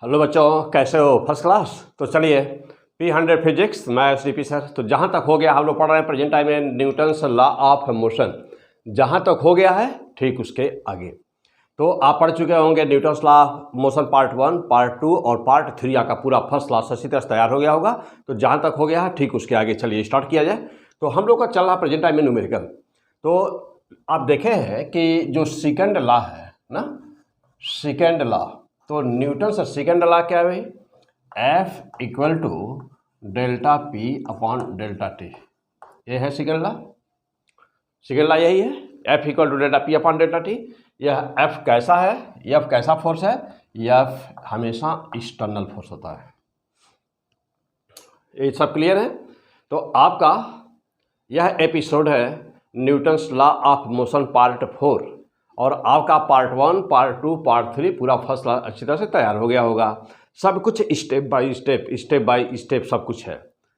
Hello बच्चों, कैसे हो? First class. तो चलिए P100 फिजिक्स, मैं SDP सर। तो जहाँ तक हो गया हम लोग पढ़ रहे हैं प्रेजेंट टाइम में न्यूटन्स लॉ ऑफ मोशन। जहाँ तक हो गया है ठीक उसके आगे तो आप पढ़ चुके होंगे Newton's law of motion part 1, part 2 और पार्ट 3 आपका पूरा फर्स्ट क्लास अच्छी तरह तैयार हो गया होगा। तो जहाँ तक हो गया है ठीक उसके आगे चलिए स्टार्ट किया जाए। तो हम लोग का चल रहा प्रेजेंट टाइम में न्यूमेरिकल। तो आप देखे हैं कि जो सेकंड लॉ है ना, सेकंड लॉ, तो न्यूटन से सेकंड लॉ क्या है भाई? F equal to delta P upon delta T. ये है सेकंड लॉ। सेकंड लॉ यही है, F equal to delta P upon delta T. यह F कैसा है? F कैसा फोर्स है? F हमेशा एक्सटर्नल फोर्स होता है। ये सब क्लियर है? तो आपका यह एपिसोड है Newton's law of motion part 4 और आपका पार्ट 1, पार्ट 2, पार्ट 3 पूरा फर्स्ट क्लास अच्छी तरह से तैयार हो गया होगा। सब कुछ स्टेप बाय स्टेप सब कुछ है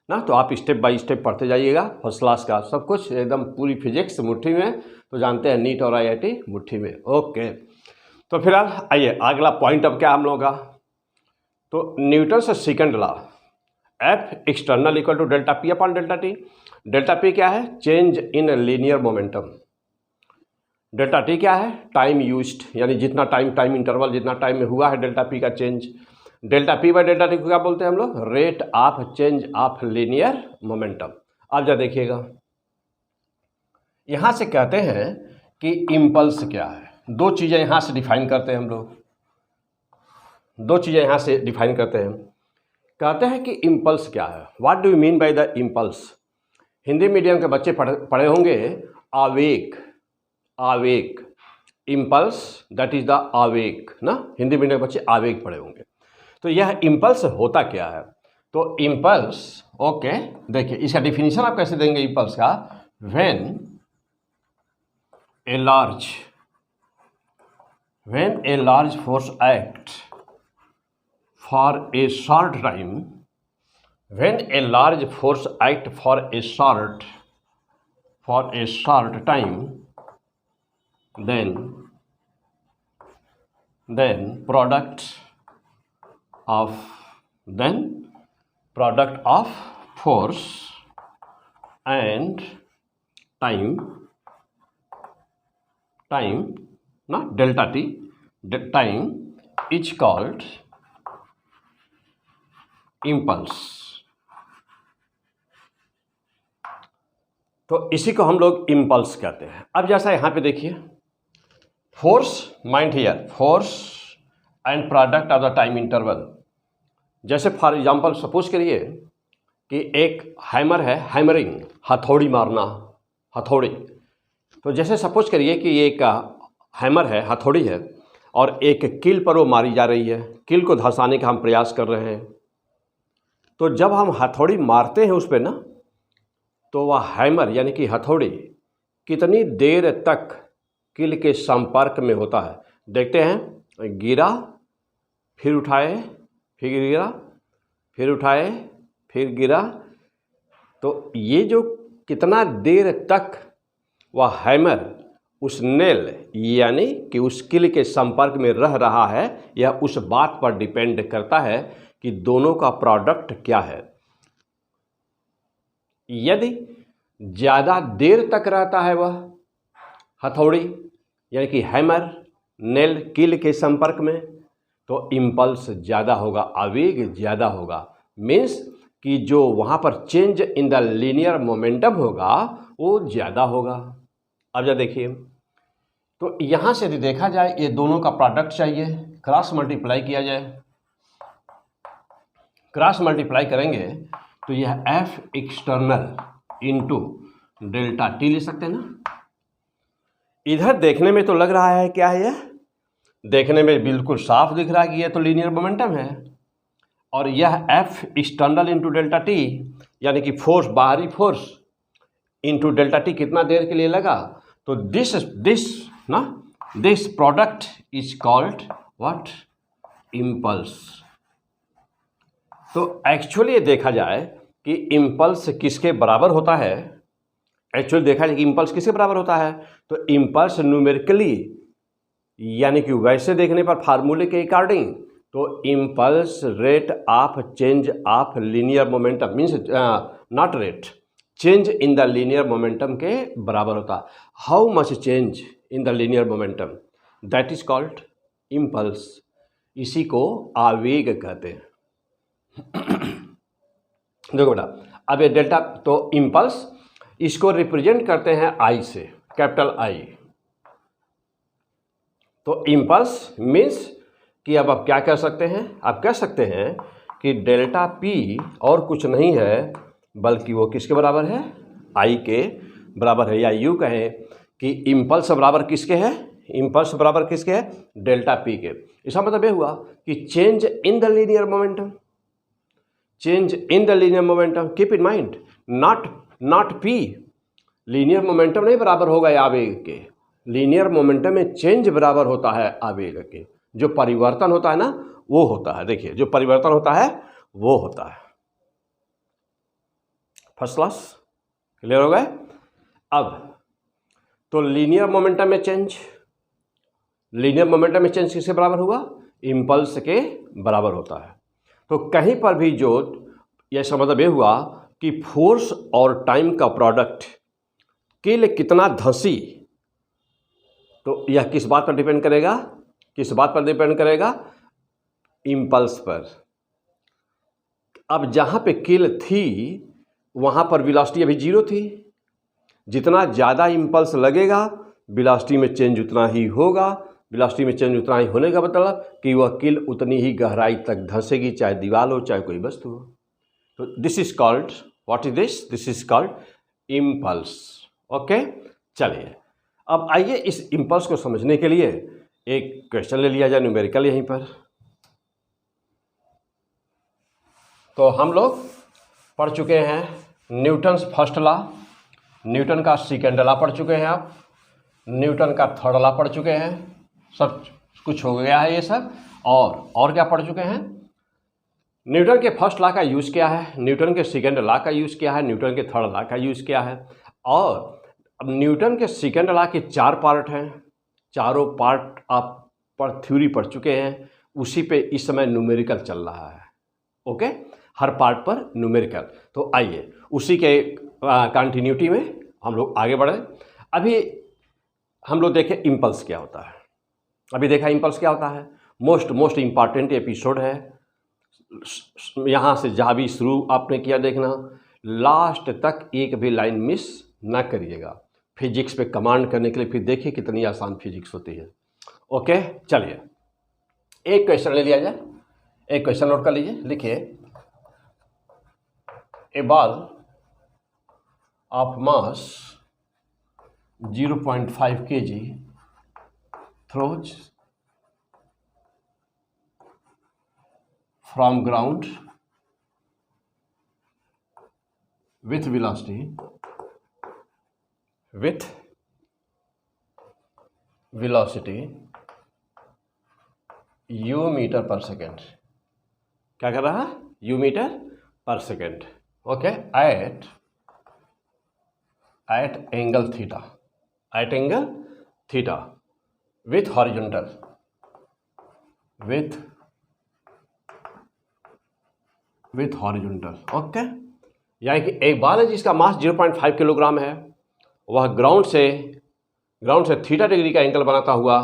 ना। तो आप स्टेप बाय स्टेप पढ़ते जाइएगा। फर्स्ट क्लास का सब कुछ एकदम पूरी फिजिक्स मुट्ठी में। तो जानते हैं नीट और IIT मुट्ठी में। ओके, तो फिलहाल आइए अगला पॉइंट अब क्या हम लोगों का। तो न्यूटन से second law F external equal to delta P upon delta T. Delta P क्या है? Change in linear momentum. Delta T क्या है? टाइम यूज्ड, यानी जितना टाइम इंटरवल जितना टाइम में हुआ है डेल्टा पी का change. Delta P by delta T को क्या बोलते हैं हम लोग? Rate of change of linear momentum. अब जा देखिएगा, यहां से कहते हैं कि इम्पल्स क्या है। दो चीजें यहां से डिफाइन करते हैं हम लोग। दो चीजें यहां से डिफाइन करते हैं। कहते हैं कि इम्पल्स क्या है। What do you mean by the impulse? Hindi medium के बच्चे पढ़े होंगे आवेग। आवेग, इम्पल्स, दैट इज द आवेग ना। हिंदी मीडियम के बच्चे आवेग पढ़े होंगे। तो यह इम्पल्स होता क्या है? तो इम्पल्स, ओके, देखिए इसका डिफिनीशन आप कैसे देंगे इम्पल्स का? When a large force act for a short time, when a large force act for a short time, then product of force and time ना delta t, time is called impulse। तो इसी को हम लोग impulse कहते हैं। अब जैसा यहाँ पे देखिए, force, mind here, force and product of the time interval. जैसे फॉर एग्जांपल सपोज करिए कि एक हैमर है, हैमरिंग, हथौड़ी मारना, हथौड़ी। तो जैसे सपोज करिए कि एक हैमर है, हथौड़ी है, और एक कील पर वो मारी जा रही है। कील को धंसाने का हम प्रयास कर रहे हैं। तो जब हम हथौड़ी मारते हैं उस पर ना, तो वह हैमर यानी कि हथौड़ी कितनी देर तक कील के संपर्क में होता है। देखते हैं, गिरा, फिर उठाए, फिर गिरा, फिर उठाए, फिर गिरा। तो ये जो कितना देर तक वह हैमर उस नेल यानी कि उस कील के संपर्क में रह रहा है, यह उस बात पर डिपेंड करता है कि दोनों का प्रोडक्ट क्या है। यदि ज़्यादा देर तक रहता है वह हथौड़ी यानी कि हैमर नेल कील के संपर्क में, तो इम्पल्स ज़्यादा होगा, आवेग ज़्यादा होगा। मीन्स कि जो वहाँ पर change in the linear momentum होगा वो ज़्यादा होगा। अब जब देखिए, तो यहाँ से यदि देखा जाए ये दोनों का प्रोडक्ट चाहिए, क्रॉस मल्टीप्लाई किया जाए। क्रॉस मल्टीप्लाई करेंगे तो यह F external into delta T ले सकते हैं ना। इधर देखने में तो लग रहा है क्या है, यह देखने में बिल्कुल साफ दिख रहा है कि यह तो लीनियर मोमेंटम है। और यह F external into delta T यानी कि फोर्स, बाहरी फोर्स इंटू डेल्टा टी कितना देर के लिए लगा। तो this product is called what? Impulse. तो एक्चुअली देखा जाए कि इम्पल्स किसके बराबर होता है। एक्चुअली देखा जाए कि इम्पल्स किसके बराबर होता है, तो इम्पल्स न्यूमेरिकली यानी कि वैसे देखने पर फार्मूले के अकॉर्डिंग तो impulse rate of change of linear momentum means not rate, change in the linear momentum के बराबर होता है। How much change in the linear momentum, that is called impulse. इसी को आवेग कहते हैं। देखो बेटा, अब ये डेल्टा, तो इम्पल्स इसको रिप्रेजेंट करते हैं आई से, कैपिटल आई। तो इम्पल्स मीन्स कि अब आप क्या कह सकते हैं, आप कह सकते हैं कि डेल्टा पी और कुछ नहीं है बल्कि वो किसके बराबर है, आई के बराबर है। या यूँ कहें कि इम्पल्स बराबर किसके है, इम्पल्स बराबर किसके है, डेल्टा पी के। इसका मतलब ये हुआ कि change in the linear momentum, change in the linear momentum, keep in mind, not P. Linear momentum नहीं बराबर होगा आवेग के, लीनियर मोमेंटम में चेंज बराबर होता है आवेग के। जो परिवर्तन होता है ना वो होता है, देखिए जो परिवर्तन होता है वो होता है। फर्स्ट क्लास, क्लियर हो गए। अब तो लीनियर मोमेंटम में चेंज, लीनियर मोमेंटम में चेंज किसके बराबर हुआ, इम्पल्स के बराबर होता है। तो कहीं पर भी जो यह मतलब ये हुआ कि फोर्स और टाइम का प्रोडक्ट के लिए कितना धंसी, तो यह किस बात पर डिपेंड करेगा, किस बात पर डिपेंड करेगा, इम्पल्स पर। अब जहाँ पे किल थी वहाँ पर वेलोसिटी अभी जीरो थी, जितना ज़्यादा इम्पल्स लगेगा वेलोसिटी में चेंज उतना ही होगा, वेलोसिटी में चेंज उतना ही होने का मतलब कि वह किल उतनी ही गहराई तक धंसेगी, चाहे दीवार हो चाहे कोई वस्तु हो। तो this is called, what is this, this is called impulse. Okay, चलिए अब आइए इस इम्पल्स को समझने के लिए एक क्वेश्चन ले लिया जाए न्यूमेरिकल यहीं पर। तो हम लोग पढ़ चुके हैं न्यूटन्स फर्स्ट लॉ, न्यूटन का सेकेंड लॉ पढ़ चुके हैं आप, न्यूटन का थर्ड लॉ पढ़ चुके हैं, सब कुछ हो गया है ये सब। और क्या पढ़ चुके हैं, न्यूटन के फर्स्ट लॉ का यूज़ क्या है, न्यूटन के सेकेंड लॉ का यूज़ क्या है, न्यूटन के थर्ड लॉ का यूज़ क्या है। और अब न्यूटन के सेकेंड लॉ के 4 पार्ट हैं, चारों पार्ट आप पर थ्योरी पढ़ चुके हैं, उसी पे इस समय न्यूमेरिकल चल रहा है। ओके, हर पार्ट पर न्यूमेरिकल। तो आइए उसी के कंटिन्यूटी में हम लोग आगे बढ़े। अभी हम लोग देखें इम्पल्स क्या होता है, अभी देखा इम्पल्स क्या होता है, मोस्ट इम्पॉर्टेंट एपिसोड है। यहाँ से जहाँ भी शुरू आपने किया देखना, लास्ट तक एक भी लाइन मिस ना करिएगा। फिजिक्स पे कमांड करने के लिए फिर देखिए कितनी आसान फिजिक्स होती है। ओके, चलिए एक क्वेश्चन ले लिया जाए, एक क्वेश्चन नोट कर लीजिए, लिखिए a ball of mass 0.5 kg throws from ground with velocity u metre पर सेकेंड। क्या कर रहा है, u मीटर पर second. Okay, at angle theta, at angle theta with horizontal, with horizontal. Okay, यानी कि एक बॉल है जिसका मास 0.5 किलोग्राम है, वह ग्राउंड से थीटा डिग्री का एंगल बनाता हुआ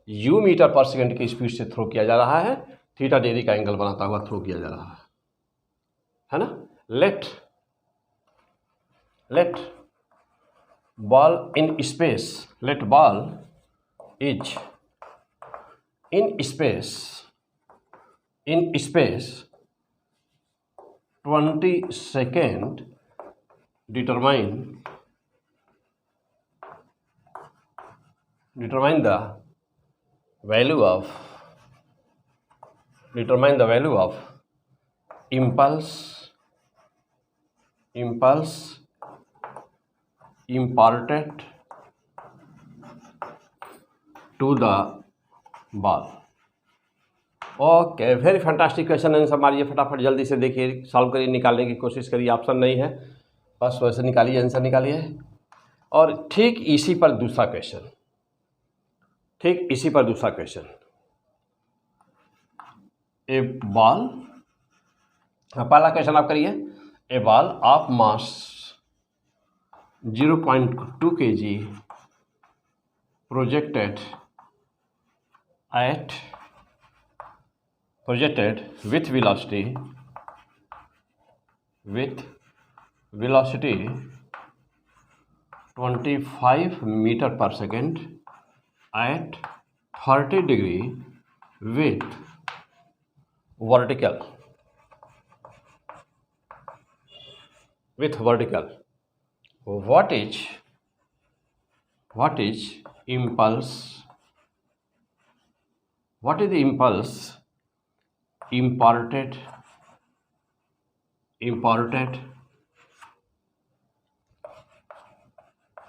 u मीटर पर सेकेंड की स्पीड से थ्रो किया जा रहा है, थीटा डिग्री का एंगल बनाता हुआ थ्रो किया जा रहा है ना। Let ball in space, let ball is in space 20 second, determine the value of impulse imparted to the ball। Okay, very fantastic question answer मारिए फटाफट, जल्दी से देखिए, सॉल्व करिए, निकालने की कोशिश करिए। ऑप्शन नहीं है, बस वैसे निकालिए, आंसर निकालिए। और ठीक इसी पर दूसरा क्वेश्चन, ए बॉल, पहला क्वेश्चन आप करिए, a ball of mass 0.2 kg projected with velocity 25 meter per second at 30 degree with vertical what is impulse, what is the impulse imparted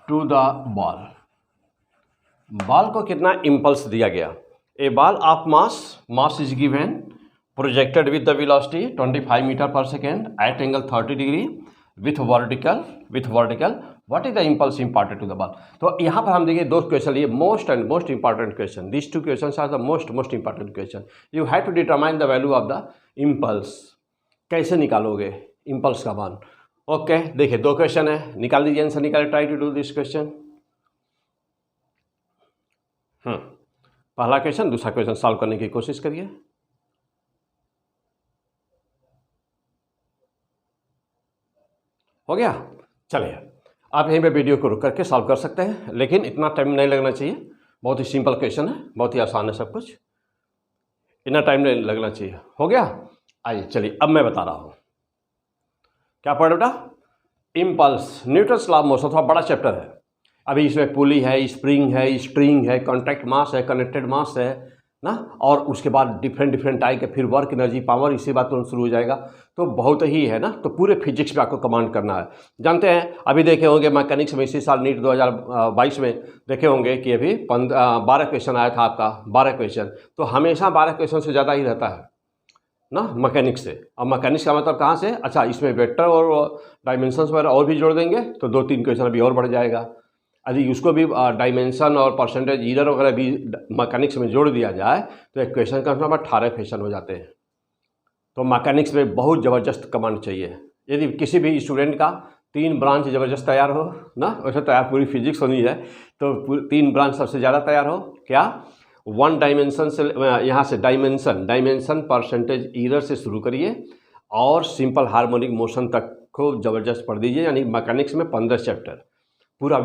to the ball, ball को कितना impulse दिया गया। A ball of mass is given projected with the velocity 25 metre पर second at angle 30 degree with vertical what is the impulse imparted to the ball. तो यहाँ पर हम देखिए दो क्वेश्चन, ये most important question, this two question are the most important question. You have to determine the value of the impulse, कैसे निकालोगे impulse का मान। ओके देखिए दो क्वेश्चन है, निकाल दीजिए आंसर, निकाले, try to do this question. पहला क्वेश्चन, दूसरा क्वेश्चन सॉल्व करने की कोशिश करिए। हो गया, चलिए आप यहीं पे वीडियो को रुक करके सॉल्व कर सकते हैं, लेकिन इतना टाइम नहीं लगना चाहिए, बहुत ही सिंपल क्वेश्चन है, बहुत ही आसान है सब कुछ, इतना टाइम नहीं लगना चाहिए। हो गया, आइए चलिए अब मैं बता रहा हूँ क्या पढ़ बेटा, impulse, Newton's law of motion, थोड़ा बड़ा चैप्टर है। अभी इसमें पुली है, स्प्रिंग है, स्ट्रिंग है, कॉन्टैक्ट मास है, कनेक्टेड मास है ना, और उसके बाद डिफरेंट टाइप के फिर वर्क, एनर्जी, पावर, इसी बात तुरंत शुरू हो जाएगा। तो बहुत ही है ना, तो पूरे फिजिक्स पे आपको कमांड करना है। जानते हैं अभी देखे होंगे मैकेनिक्स में इसी साल नीट 2022 में देखे होंगे कि अभी 12 क्वेश्चन आया था आपका, 12 क्वेश्चन, तो हमेशा 12 क्वेश्चन से ज़्यादा ही रहता है ना मैकेनिक्स से। अब मैकेनिक्स का मतलब कहाँ से, अच्छा इसमें वेक्टर और डायमेंशंस वगैरह और भी जोड़ देंगे तो 2-3 क्वेश्चन अभी और बढ़ जाएगा। यदि उसको भी डायमेंशन और परसेंटेज ईरर वगैरह भी मैकेनिक्स में जोड़ दिया जाए तो एक क्वेश्चन का मतलब 18 क्वेश्चन हो जाते हैं। तो मैकेनिक्स में बहुत ज़बरदस्त कमांड चाहिए। यदि किसी भी स्टूडेंट का 3 ब्रांच ज़बरदस्त तैयार हो ना, वैसे तैयार पूरी फिजिक्स होनी है तो 3 ब्रांच सबसे ज़्यादा तैयार हो, क्या 1 डायमेंशन से, यहाँ से डायमेंशन परसेंटेज ईरर से शुरू करिए और सिंपल हार्मोनिक मोशन तक को ज़बरदस्त पढ़ दीजिए, यानी मैकेनिक्स में 15 चैप्टर पूरा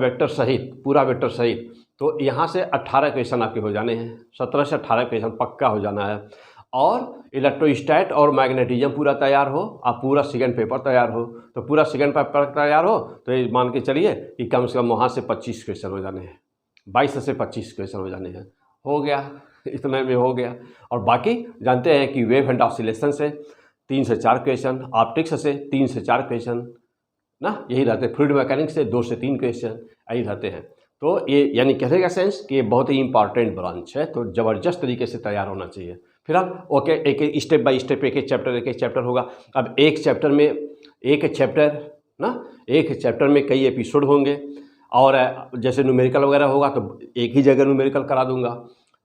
वेक्टर सहित। तो यहाँ से 18 क्वेश्चन आपके हो जाने हैं, 17 से 18 क्वेश्चन पक्का हो जाना है। और इलेक्ट्रोस्टैट और मैग्नेटिज्म पूरा तैयार हो, आप पूरा सेकंड पेपर तैयार हो, तो पूरा सेकंड पेपर तैयार हो तो ये मान के चलिए कि कम से कम वहाँ से 25 क्वेश्चन हो जाने हैं, 22 से 25 क्वेश्चन हो जाने हैं। हो गया, इतने में हो गया। और बाकी जानते हैं कि वेव एंड ऑसिलेशन से 3 से 4 क्वेश्चन, ऑप्टिक्स से 3 से 4 क्वेश्चन ना, यही रहते हैं। फ्लूइड मैकेनिक्स से 2 से 3 क्वेश्चन यही रहते हैं। तो ये यानी कहने का सेंस कि ये बहुत ही इंपॉर्टेंट ब्रांच है, तो ज़बरदस्त तरीके से तैयार होना चाहिए। फिर हम ओके एक स्टेप बाय स्टेप एक एक चैप्टर होगा। अब एक चैप्टर में कई एपिसोड होंगे, और जैसे न्यूमेरिकल वगैरह होगा तो एक ही जगह न्यूमेरिकल करा दूंगा,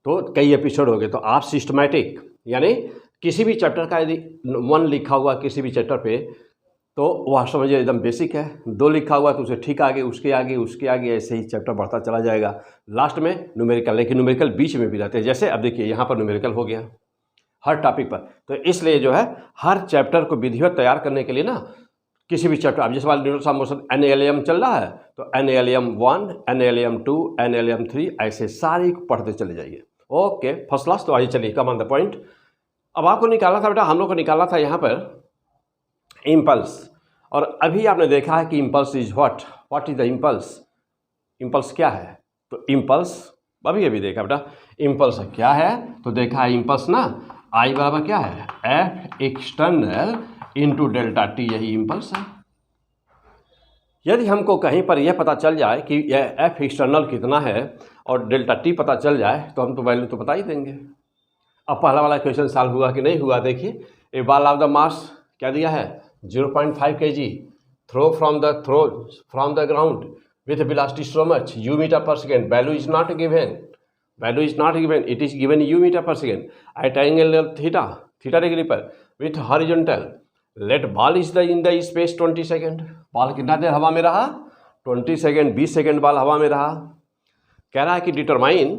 तो कई एपिसोड हो गए। तो आप सिस्टमैटिक, यानी किसी भी चैप्टर का यदि 1 लिखा हुआ किसी भी चैप्टर पे तो वह समझिए एकदम बेसिक है, 2 लिखा हुआ तो उसे ठीक आगे, उसके आगे ऐसे ही चैप्टर बढ़ता चला जाएगा। लास्ट में न्यूमेरिकल, लेकिन न्यूमेरिकल बीच में भी रहते हैं। जैसे अब देखिए यहाँ पर न्यूमेरिकल हो गया हर टॉपिक पर, तो इसलिए जो है हर चैप्टर को विधिवत तैयार करने के लिए ना, किसी भी चैप्टर, अब जैसे वाला Newton's law of motion NALM चल रहा है तो NALM 1, NALM 2, NALM 3 ऐसे सारे पढ़ते चले जाइए। Okay first class. तो आइए चलिए कम ऑन द पॉइंट। अब आपको निकालना था बेटा, हम लोग को निकालना था यहाँ पर इम्पल्स, और अभी आपने देखा है कि impulse is what is the impulse क्या है। तो इम्पल्स अभी देखा बेटा, इम्पल्स क्या है, तो देखा है इम्पल्स ना, I बराबर क्या है, F external into delta T, यही इम्पल्स है। यदि हमको कहीं पर यह पता चल जाए कि यह F एक्सटर्नल कितना है और डेल्टा टी पता चल जाए तो हम तो वैल्यू तो बता ही देंगे। अब पहला वाला क्वेश्चन सॉल्व हुआ कि नहीं हुआ, देखिए a ball of the mass क्या दिया है 0.5 kg throw from the ground with velocity so much u metre पर second, value is not given, it is given u metre पर second at angle theta theta degree पर with horizontal, let ball is the in the space 20 second. Ball कितना देर हवा में रहा? 20 second, 20 second ball हवा में रहा। कह रहा है कि determine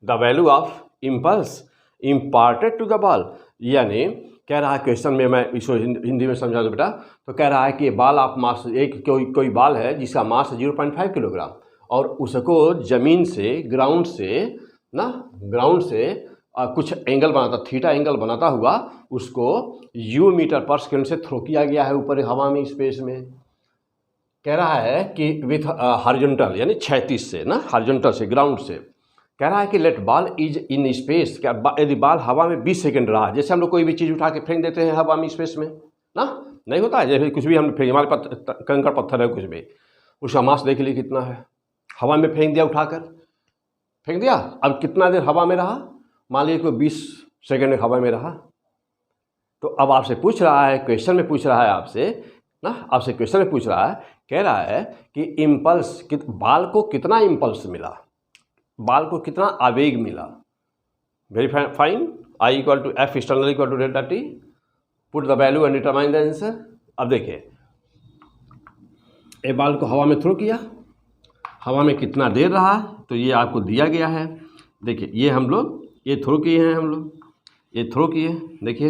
the value of impulse imparted to the ball, यानी कह रहा है क्वेश्चन में, मैं इसको हिंदी में समझा दूँ बेटा, तो कह रहा है कि बॉल ऑफ मास, एक कोई बॉल है जिसका मास 0.5 किलोग्राम और उसको ज़मीन से, ग्राउंड से कुछ एंगल बनाता, थीटा एंगल बनाता हुआ उसको u मीटर पर सेकेंड से थ्रो किया गया है ऊपर हवा में, स्पेस में। कह रहा है कि विथ हॉरिजॉन्टल यानी क्षैतिज से ना, हॉरिजॉन्टल से, ग्राउंड से। कह रहा है कि let ball is in space, क्या यदि बॉल हवा में 20 सेकंड रहा, जैसे हम लोग कोई भी चीज़ उठा के फेंक देते हैं हवा में, स्पेस में ना, नहीं होता है, जैसे कुछ भी हम फेंक, हमारे पास कंकड़ पत्थर है कुछ भी, उसका मास देख लीजिए कितना है, हवा में फेंक दिया, उठाकर फेंक दिया, अब कितना देर हवा में रहा? मान लीजिए कोई 20 सेकेंड हवा में रहा। तो अब आपसे पूछ रहा है, क्वेश्चन में पूछ रहा है आपसे ना, आपसे क्वेश्चन में पूछ रहा है, कह रहा है कि इम्पल्स, बॉल को कितना इम्पल्स मिला, बॉल को कितना आवेग मिला। Very fine, I equal to F external equal to delta T, put the value and determine the answer. अब देखिए, ए बॉल को हवा में थ्रो किया, हवा में कितना देर रहा, तो ये आपको दिया गया है। देखिए ये हम लोग ये थ्रो किए हैं, हम लोग ये थ्रो किए, देखिए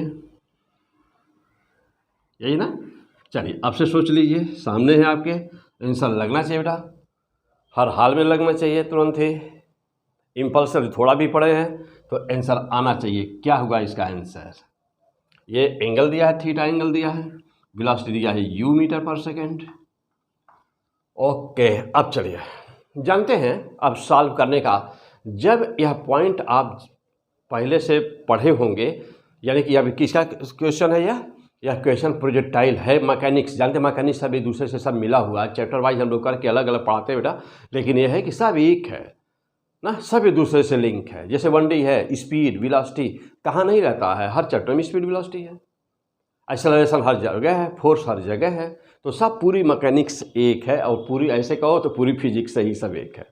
यही ना। चलिए आपसे सोच लीजिए, सामने है आपके, आंसर लगना चाहिए बेटा, हर हाल में लगना चाहिए तुरंत ही। इम्पल्स थोड़ा भी पड़े हैं तो आंसर आना चाहिए। क्या होगा इसका आंसर? ये एंगल दिया है, थीटा एंगल दिया है, वेलोसिटी दिया है u मीटर पर सेकेंड। ओके, अब चलिए जानते हैं अब सॉल्व करने का। जब यह पॉइंट आप पहले से पढ़े होंगे, यानी कि अभी किसका क्वेश्चन है यह क्वेश्चन प्रोजेक्टाइल है, मैकेनिक्स, जानते हैं मैकेनिक्स सब एक दूसरे से सब मिला हुआ है, चैप्टर वाइज हम लोग करके अलग अलग पढ़ाते हैं बेटा, लेकिन यह है कि सब एक है ना, सब एक दूसरे से लिंक है। जैसे 1D है, स्पीड वेलोसिटी कहाँ नहीं रहता है, हर चैप्टर में स्पीड वेलोसिटी है, एक्सेलरेशन हर जगह है, फोर्स हर जगह है, तो सब पूरी मैकेनिक्स एक है, और पूरी ऐसे कहो तो पूरी फिजिक्स से ही सब एक है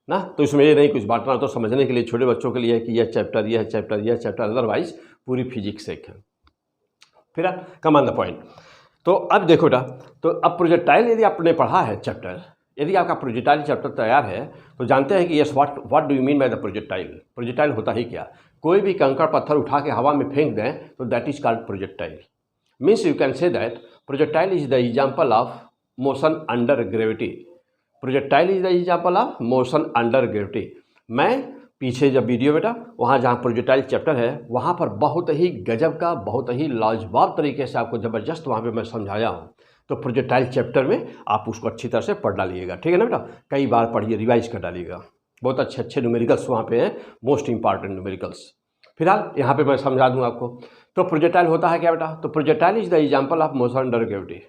ना। तो इसमें ये नहीं कुछ बांटना, तो समझने के लिए छोटे बच्चों के लिए है कि यह चैप्टर, यह चैप्टर, यह चैप्टर, अदरवाइज पूरी फिजिक्स एक है। फिर आप कम ऑन द पॉइंट। तो अब देखो बेटा, तो अब प्रोजेक्टाइल यदि आपने पढ़ा है चैप्टर, यदि आपका प्रोजेक्टाइल चैप्टर तैयार है तो जानते हैं कि yes what do you mean by the projectile. Projectile होता ही क्या? कोई भी कंकड़ पत्थर उठा के हवा में फेंक दें तो that is called projectile. Means you can say that projectile is the example of motion under gravity. Projectile is the example of motion under gravity. मैं पीछे जब वीडियो बेटा, वहाँ जहाँ प्रोजेक्टाइल चैप्टर है वहाँ पर बहुत ही गजब का, बहुत ही लाजवाब तरीके से आपको ज़बरदस्त वहाँ पे मैं समझाया हूँ। तो प्रोजेक्टाइल चैप्टर में आप उसको अच्छी तरह से पढ़ डालिएगा, ठीक है ना बेटा, कई बार पढ़िए, रिवाइज कर डालिएगा। बहुत अच्छे अच्छे न्यूमेरिकल्स वहाँ पे हैं, मोस्ट इंपॉर्टेंट न्यूमेरिकल्स। फिलहाल यहाँ पे मैं समझा दूँ आपको। तो प्रोजेक्टाइल होता है क्या बेटा? तो projectile is the example of motion under gravity.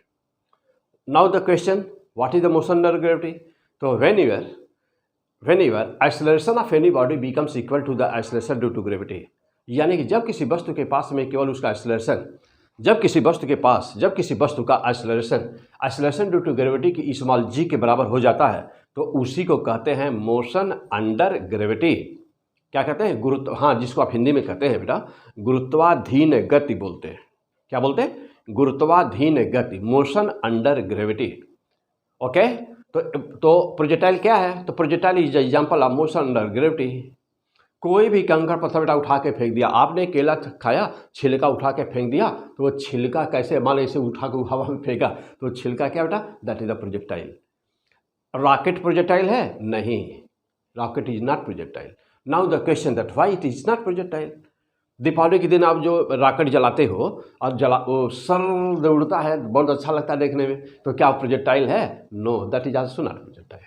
Now the question, what is the motion under gravity? तो whenever acceleration of any body becomes equal to the acceleration due to gravity, यानी कि जब किसी वस्तु के पास में केवल उसका एक्सेलरेशन, जब किसी वस्तु का एक्सेलरेशन ड्यू टू ग्रेविटी की स्मॉल g के बराबर हो जाता है तो उसी को कहते हैं मोशन अंडर ग्रेविटी। क्या कहते हैं? गुरुत्व, हाँ, जिसको आप हिंदी में कहते हैं बेटा गुरुत्वाधीन गति बोलते हैं। क्या बोलते हैं? गुरुत्वाधीन गति, मोशन अंडर ग्रेविटी। ओके, तो प्रोजेक्टाइल क्या है? तो projectile is example of motion under gravity. कोई भी कंकड़ पत्थर बेटा उठा के फेंक दिया, आपने केला खाया, छिलका उठा के फेंक दिया, तो वो छिलका कैसे, मान लो इसे उठा के हवा में फेंका तो छिलका क्या बेटा? That is the projectile. Rocket projectile है? नहीं, rocket is not projectile. Now the question that why it is not projectile. Deepawali के दिन आप जो रॉकेट जलाते हो और वो सर उड़ता है, बहुत अच्छा लगता है देखने में, तो क्या प्रोजेक्टाइल है? No, that is also not projectile.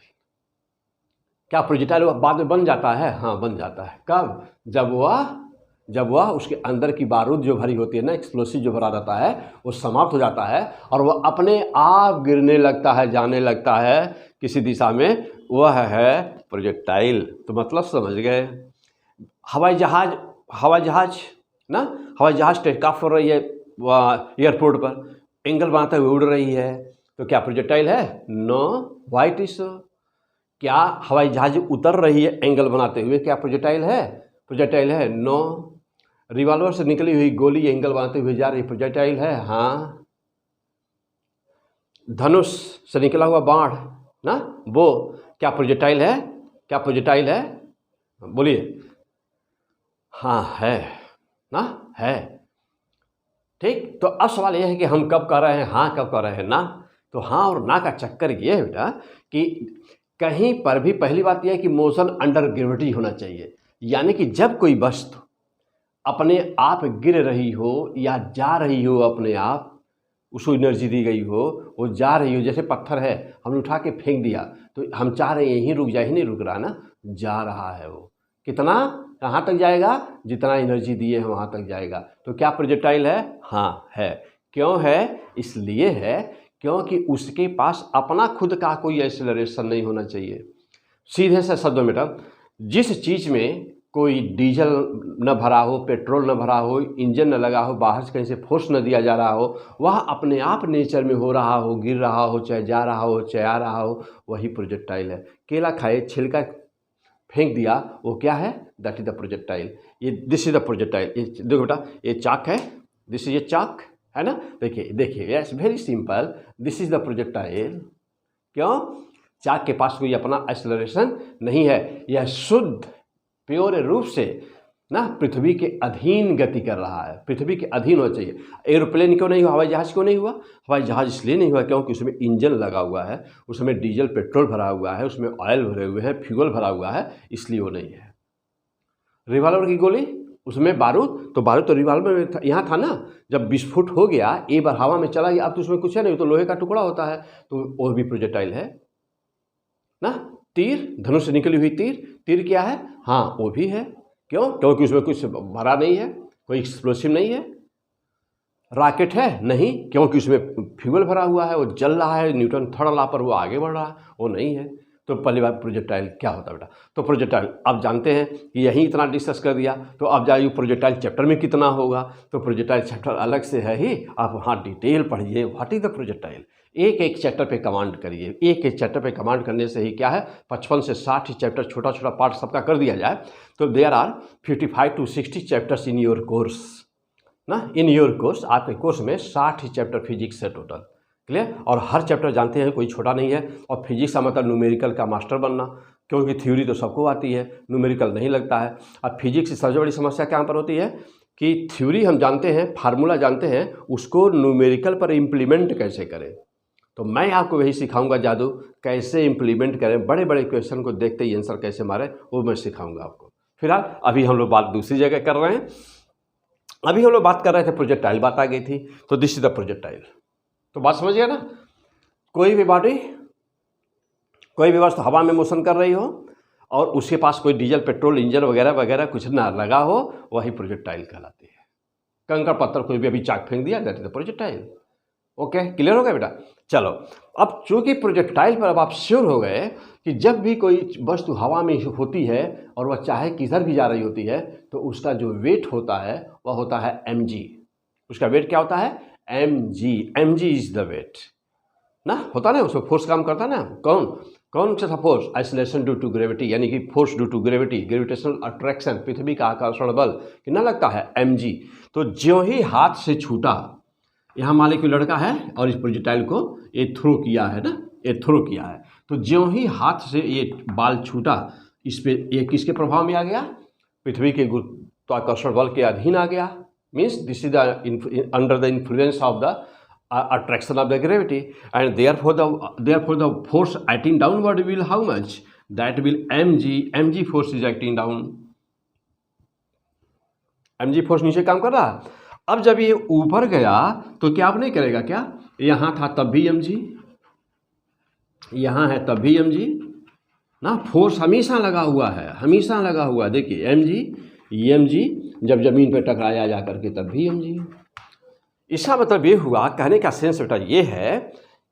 क्या प्रोजेक्टाइल बाद में बन जाता है? हाँ, बन जाता है। कब? जब वह उसके अंदर की बारूद जो भरी होती है ना, एक्सप्लोसिव जो भरा रहता है, वो समाप्त हो जाता है और वह अपने आप गिरने लगता है, जाने लगता है किसी दिशा में, वह है प्रोजेक्टाइल। तो मतलब समझ गए। हवाई जहाज टेक ऑफ हो रही है एयरपोर्ट पर, एंगल बनाते हुए उड़ रही है, तो क्या प्रोजेक्टाइल है? No, why it is so. क्या हवाई जहाज उतर रही है एंगल बनाते हुए, क्या प्रोजेक्टाइल है? प्रोजेक्टाइल है? नो। रिवॉल्वर से निकली हुई गोली एंगल बनाते हुए जा रही प्रोजेक्टाइल है, हाँ। धनुष से निकला हुआ बाण ना, वो क्या प्रोजेक्टाइल है? क्या प्रोजेक्टाइल है? बोलिए। हाँ है ना, है। ठीक, तो अब सवाल यह है कि हम कब कह रहे हैं हाँ, कब कह रहे हैं ना। तो हाँ और ना का चक्कर ये है बेटा कि कहीं पर भी पहली बात यह है कि मोशन अंडर ग्रेविटी होना चाहिए, यानी कि जब कोई वस्तु अपने आप गिर रही हो या जा रही हो, अपने आप उसको एनर्जी दी गई हो, वो जा रही हो, जैसे पत्थर है हमने उठा के फेंक दिया तो हम चाह रहे हैं यहीं रुक जाए, ही नहीं रुक रहा ना, जा रहा है वो। कितना, कहाँ तक जाएगा? जितना एनर्जी दिए हैं वहाँ तक जाएगा। तो क्या प्रोजेक्टाइल है? हाँ है। क्यों है? इसलिए है क्योंकि उसके पास अपना खुद का कोई एक्सेलरेशन नहीं होना चाहिए। सीधे से शब्दों में बेटा, जिस चीज़ में कोई डीजल न भरा हो, पेट्रोल न भरा हो, इंजन न लगा हो, बाहर से कहीं से फोर्स न दिया जा रहा हो, वह अपने आप नेचर में हो रहा हो, गिर रहा हो, चाहे जा रहा हो, चाहे आ रहा हो, वही प्रोजेक्टाइल है। केला खाए, छिलका फेंक दिया, वो क्या है? That is the projectile. ये दिस इज द प्रोजेक्टाइल। ये देखो बेटा, ये चाक है, दिस इज ए चाक, है ना। देखिए देखिए, yes very simple, this is the projectile. क्यों? चाक के पास कोई अपना एक्सेलरेशन नहीं है, यह शुद्ध प्योर रूप से ना पृथ्वी के अधीन गति कर रहा है, पृथ्वी के अधीन होना चाहिए। एरोप्लेन क्यों नहीं हुआ? हवाई जहाज़ क्यों नहीं हुआ? हवाई जहाज़ इसलिए नहीं हुआ क्योंकि उसमें इंजन लगा हुआ है, उसमें डीजल पेट्रोल भरा हुआ है, उसमें ऑयल भरे हुए हैं, फ्यूल भरा हुआ है, इसलिए वो नहीं है। रिवॉल्वर की गोली, उसमें बारूद, तो बारूद तो रिवॉल्वर में यहाँ था ना, जब विस्फोट हो गया एक बार हवा में चला गया, अब तो उसमें कुछ है नहीं, तो लोहे का टुकड़ा होता है, तो वो भी प्रोजेक्टाइल है ना। तीर, धनुष से निकली हुई तीर, तीर क्या है? हाँ वो भी है। क्यों? क्योंकि उसमें कुछ भरा नहीं है, कोई एक्सप्लोसिव नहीं है। रॉकेट है? नहीं, क्योंकि उसमें फ्यूल भरा हुआ है, वो जल रहा है, न्यूटन थर्ड लॉ पर वो आगे बढ़ रहा है, वो नहीं है। तो पहली बार प्रोजेक्टाइल क्या होता है बेटा? तो प्रोजेक्टाइल आप जानते हैं कि यहीं इतना डिस्कस कर दिया, तो अब जाइए प्रोजेक्टाइल चैप्टर में कितना होगा। तो प्रोजेक्टाइल चैप्टर अलग से है ही, आप वहाँ डिटेल पढ़िए, व्हाट इज द प्रोजेक्टाइल। एक एक चैप्टर पे कमांड करिए, एक एक चैप्टर पे कमांड करने से ही क्या है, 55 से 60 चैप्टर, छोटा छोटा पार्ट सबका कर दिया जाए, तो there are 55 to 60 chapters in your course ना। इन योर कोर्स, आपके कोर्स में 60 चैप्टर फिजिक्स है टोटल, क्लियर। और हर चैप्टर जानते हैं कोई छोटा नहीं है। और फिजिक्स का मतलब न्यूमेरिकल का मास्टर बनना, क्योंकि थ्योरी तो सबको आती है, न्यूमेरिकल नहीं लगता है। अब फिजिक्स की सबसे बड़ी समस्या क्या पर होती है कि थ्योरी हम जानते हैं, फार्मूला जानते हैं, उसको न्यूमेरिकल पर इम्प्लीमेंट कैसे करें। तो मैं आपको वही सिखाऊंगा जादू, कैसे इम्प्लीमेंट करें, बड़े बड़े क्वेश्चन को देखते ही आंसर कैसे मारें, वो मैं सिखाऊंगा आपको। फिलहाल अभी हम लोग बात दूसरी जगह कर रहे हैं। अभी हम लोग बात कर रहे थे प्रोजेक्टाइल, बात आ गई थी, तो दिस इज द प्रोजेक्टाइल। तो बात समझ गया ना। कोई भी बॉडी, कोई भी वस्तु हवा में मोशन कर रही हो और उसके पास कोई डीजल पेट्रोल इंजन वगैरह वगैरह कुछ ना लगा हो, वही प्रोजेक्टाइल कहलाती है। कंकड़ पत्थर कोई भी अभी चाक फेंक दिया, that is the projectile. Okay, clear हो गया बेटा। चलो, अब चूंकि प्रोजेक्टाइल पर अब आप श्योर हो गए कि जब भी कोई वस्तु हवा में होती है और वह चाहे किधर भी जा रही होती है, तो उसका जो वेट होता है वह होता है mg। उसका वेट क्या होता है? mg। mg is the weight ना, होता ना, उसमें फोर्स काम करता ना। कौन सा force? Isolation due to gravity, यानी कि force due to gravity, gravitational attraction, पृथ्वी का आकर्षण बल कितना लगता है? mg। तो ज्यों ही हाथ से छूटा, यहाँ मान लीजिए कोई लड़का है और इस प्रोजेक्टाइल को ये थ्रो किया है ना, ये थ्रो किया है, तो ज्यों ही हाथ से ये बाल छूटा, इस पे ये किसके प्रभाव में आ गया? पृथ्वी के गुरुत्वाकर्षण बल के अधीन आ गया। Means this is the under the influence of the attraction of the gravity, and therefore the force acting downward will how much? That will mg force is acting down, mg force नीचे काम कर रहा है। अब जब ये ऊपर गया तो क्या अब नहीं करेगा क्या? यहाँ था तब भी mg, यहाँ है तब भी mg ना, फोर्स हमेशा लगा हुआ है, हमेशा लगा हुआ है। देखिए mg जब जमीन पर टकराया जा करके तब भी mg। इसका मतलब ये हुआ, कहने का सेंस बेटा ये है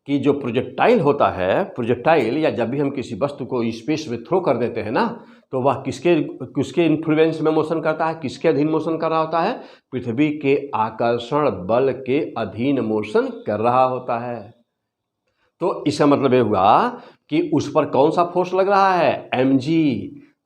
कि जो प्रोजेक्टाइल होता है, प्रोजेक्टाइल या जब भी हम किसी वस्तु को स्पेस में थ्रो कर देते हैं ना, तो वह किसके इन्फ्लुएंस में मोशन करता है, किसके अधीन मोशन कर रहा होता है? पृथ्वी के आकर्षण बल के अधीन मोशन कर रहा होता है। तो इसका मतलब ये हुआ कि उस पर कौन सा फोर्स लग रहा है? mg।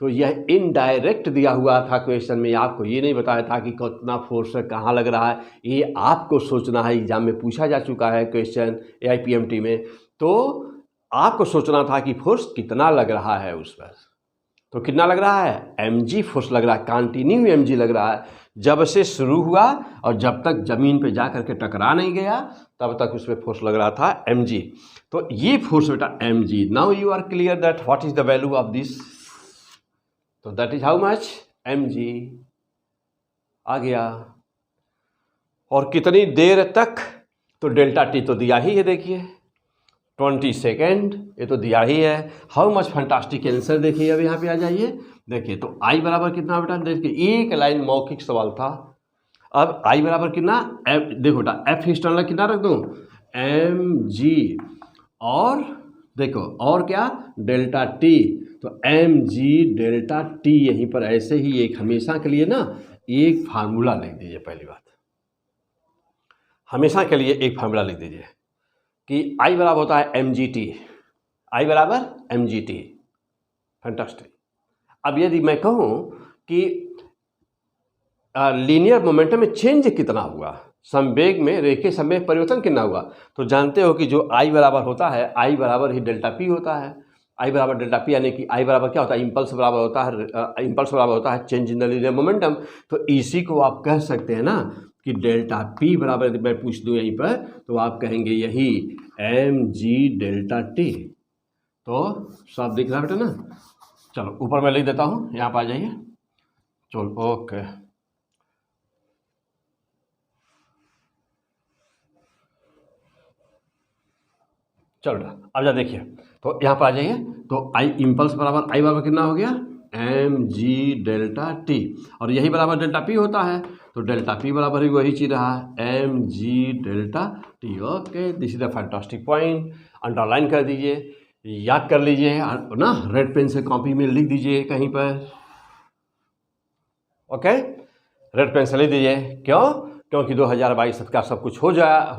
तो यह इनडायरेक्ट दिया हुआ था क्वेश्चन में, आपको ये नहीं बताया था कि कितना फोर्स कहाँ लग रहा है, ये आपको सोचना है। एग्जाम में पूछा जा चुका है क्वेश्चन AIPMT में, तो आपको सोचना था कि फोर्स कितना लग रहा है उस पर। तो कितना लग रहा है, mg फोर्स लग रहा है, कंटिन्यू mg लग रहा है, जब से शुरू हुआ और जब तक ज़मीन पे जा करके टकरा नहीं गया तब तक उसमें फोर्स लग रहा था mg। तो ये फोर्स बेटा mg। Now you are clear that what is the value of this, तो that is how much mg आ गया। और कितनी देर तक, तो डेल्टा टी तो दिया ही है, देखिए 20 सेकेंड, ये तो दिया ही है। हाउ मच फैंटास्टिक आंसर, देखिए अब यहाँ पे आ जाइए। देखिए तो आई बराबर कितना बेटा, देखिए एक लाइन मौखिक सवाल था। अब आई बराबर कितना, एफ, देखो बेटा एफ एक्सटर्नल कितना रख दूँ, mg, और देखो और क्या, डेल्टा टी, तो mg डेल्टा टी, यहीं पर ऐसे ही एक हमेशा के लिए ना एक फार्मूला लिख दीजिए। पहली बात, हमेशा के लिए एक फार्मूला लिख दीजिए कि I बराबर होता है mgt, I बराबर mgt। फैंटास्टिक। अब यदि मैं कहूँ कि लीनियर मोमेंटम में चेंज कितना हुआ, संवेग में रेखीय संवेग परिवर्तन कितना हुआ, तो जानते हो कि जो I बराबर होता है, I बराबर ही डेल्टा पी होता है। I बराबर डेल्टा पी यानी कि I बराबर क्या होता है, इम्पल्स बराबर होता है, इम्पल्स बराबर होता है change in the linear momentum. तो इसी को आप कह सकते हैं ना कि डेल्टा पी बराबर, यदि मैं पूछ दूँ यहीं पर, तो आप कहेंगे यही mg डेल्टा टी। तो सब दिख रहा है बेटा ना। चलो ऊपर मैं लिख देता हूँ, यहाँ पर आ जाइए। चलो ओके, चलो बेटा अब जा देखिए, तो यहाँ पर आ जाइए। तो आई इम्पल्स बराबर, आई बराबर कितना हो गया, mg डेल्टा टी, और यही बराबर डेल्टा पी होता है, तो डेल्टा पी बराबर ही वही चीज़ रहा है mg delta T. Okay, this is the fantastic point. Underline कर दीजिए, याद कर लीजिए ना, रेड पेन से कॉपी में लिख दीजिए कहीं पर। ओके, रेड पेन से लिख दीजिए, क्यों, क्योंकि 2022 का सब कुछ हो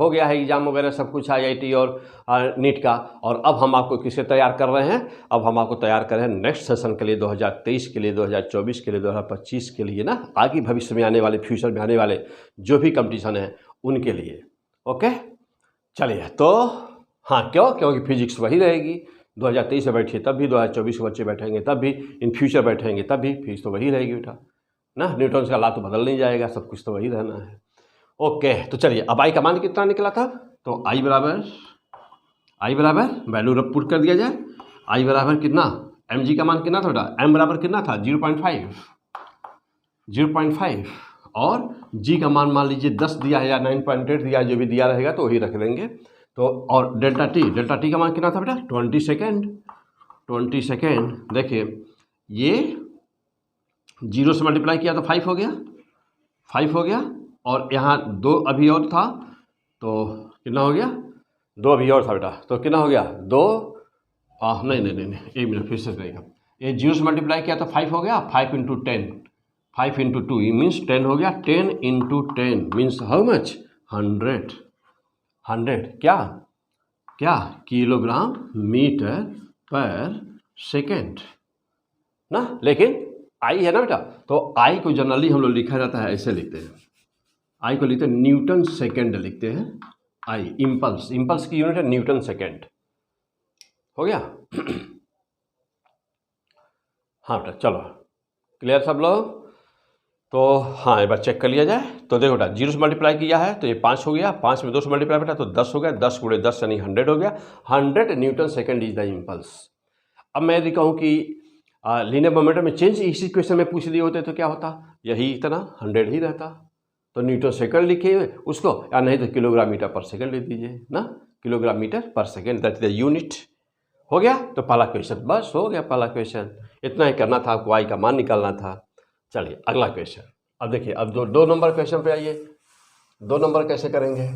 गया है, एग्जाम वगैरह सब कुछ IIT और नीट का। और अब हम आपको किससे तैयार कर रहे हैं, अब हम आपको तैयार कर रहे हैं नेक्स्ट सेशन के लिए, 2023 के लिए, 2024 के लिए, 2025 के लिए ना, आगे भविष्य में आने वाले, फ्यूचर में आने वाले जो भी कंपटीशन है उनके लिए। ओके चलिए, तो हाँ क्यों, क्योंकि फिजिक्स वही रहेगी, 2023 से बैठिए तब भी, 2024 के बच्चे बैठेंगे तब भी, इन फ्यूचर बैठेंगे तब भी, फिजिक्स तो वही रहेगी बेटा ना, न्यूटन का लॉ तो बदल नहीं जाएगा, सब कुछ तो वही रहना है। ओके, तो चलिए अब आई का मान कितना निकला था, तो आई बराबर वैल्यू पुट कर दिया जाए। आई बराबर कितना, mg का मान कितना था बेटा, m बराबर कितना था 0.5, और g का मान लीजिए 10 दिया है या 9.8 दिया है, जो भी दिया रहेगा तो वही रख देंगे। तो और डेल्टा टी का मान कितना था बेटा, 20 सेकेंड। देखिए ये 0 से मल्टीप्लाई किया तो 5 हो गया, और यहाँ 2 अभी और था, तो कितना हो गया, 2 अभी और था बेटा, तो कितना हो गया 2, नहीं, एक मिनट फिर से करेगा। ये 0 से मल्टीप्लाई किया तो 5 हो गया, 5 इंटू 10, 5 इंटू 2 मीन्स 10 हो गया, 10 इंटू 10 मीन्स हाउ मच, 100 क्या किलोग्राम मीटर पर सेकेंड ना। लेकिन आई है ना बेटा, तो आई को जनरली हम लोग लिखा जाता है, ऐसे लिखते हैं, आई को लिखते हैं न्यूटन सेकेंड लिखते हैं। आई इम्पल्स की यूनिट है न्यूटन सेकेंड। हो गया हाँ बेटा, चलो क्लियर सब लोग। तो हाँ एक बार चेक कर लिया जाए, तो देखो बेटा 0 से मल्टीप्लाई किया है तो ये 5 हो गया, 5 में 2 से मल्टीप्लाई बेटा तो 10 हो गया, 10 गुणे 10 यानी 100 हो गया, 100 Newton second is the impulse. अब मैं यदि कहूँ कि लीनियर मोमेंटम में चेंज इसी क्वेश्चन में पूछ दिए होते तो क्या होता, यही इतना 100 ही रहता, तो न्यूटन सेकंड लिखिए उसको, या नहीं तो किलोग्राम मीटर पर सेकंड लिख दीजिए ना, किलोग्राम मीटर पर second that is the unit. हो गया, तो पहला क्वेश्चन बस हो गया, पहला क्वेश्चन इतना ही करना था आपको, आई का मान निकालना था। चलिए अगला क्वेश्चन, अब देखिए, अब दो नंबर क्वेश्चन पे आइए। 2 नंबर कैसे करेंगे,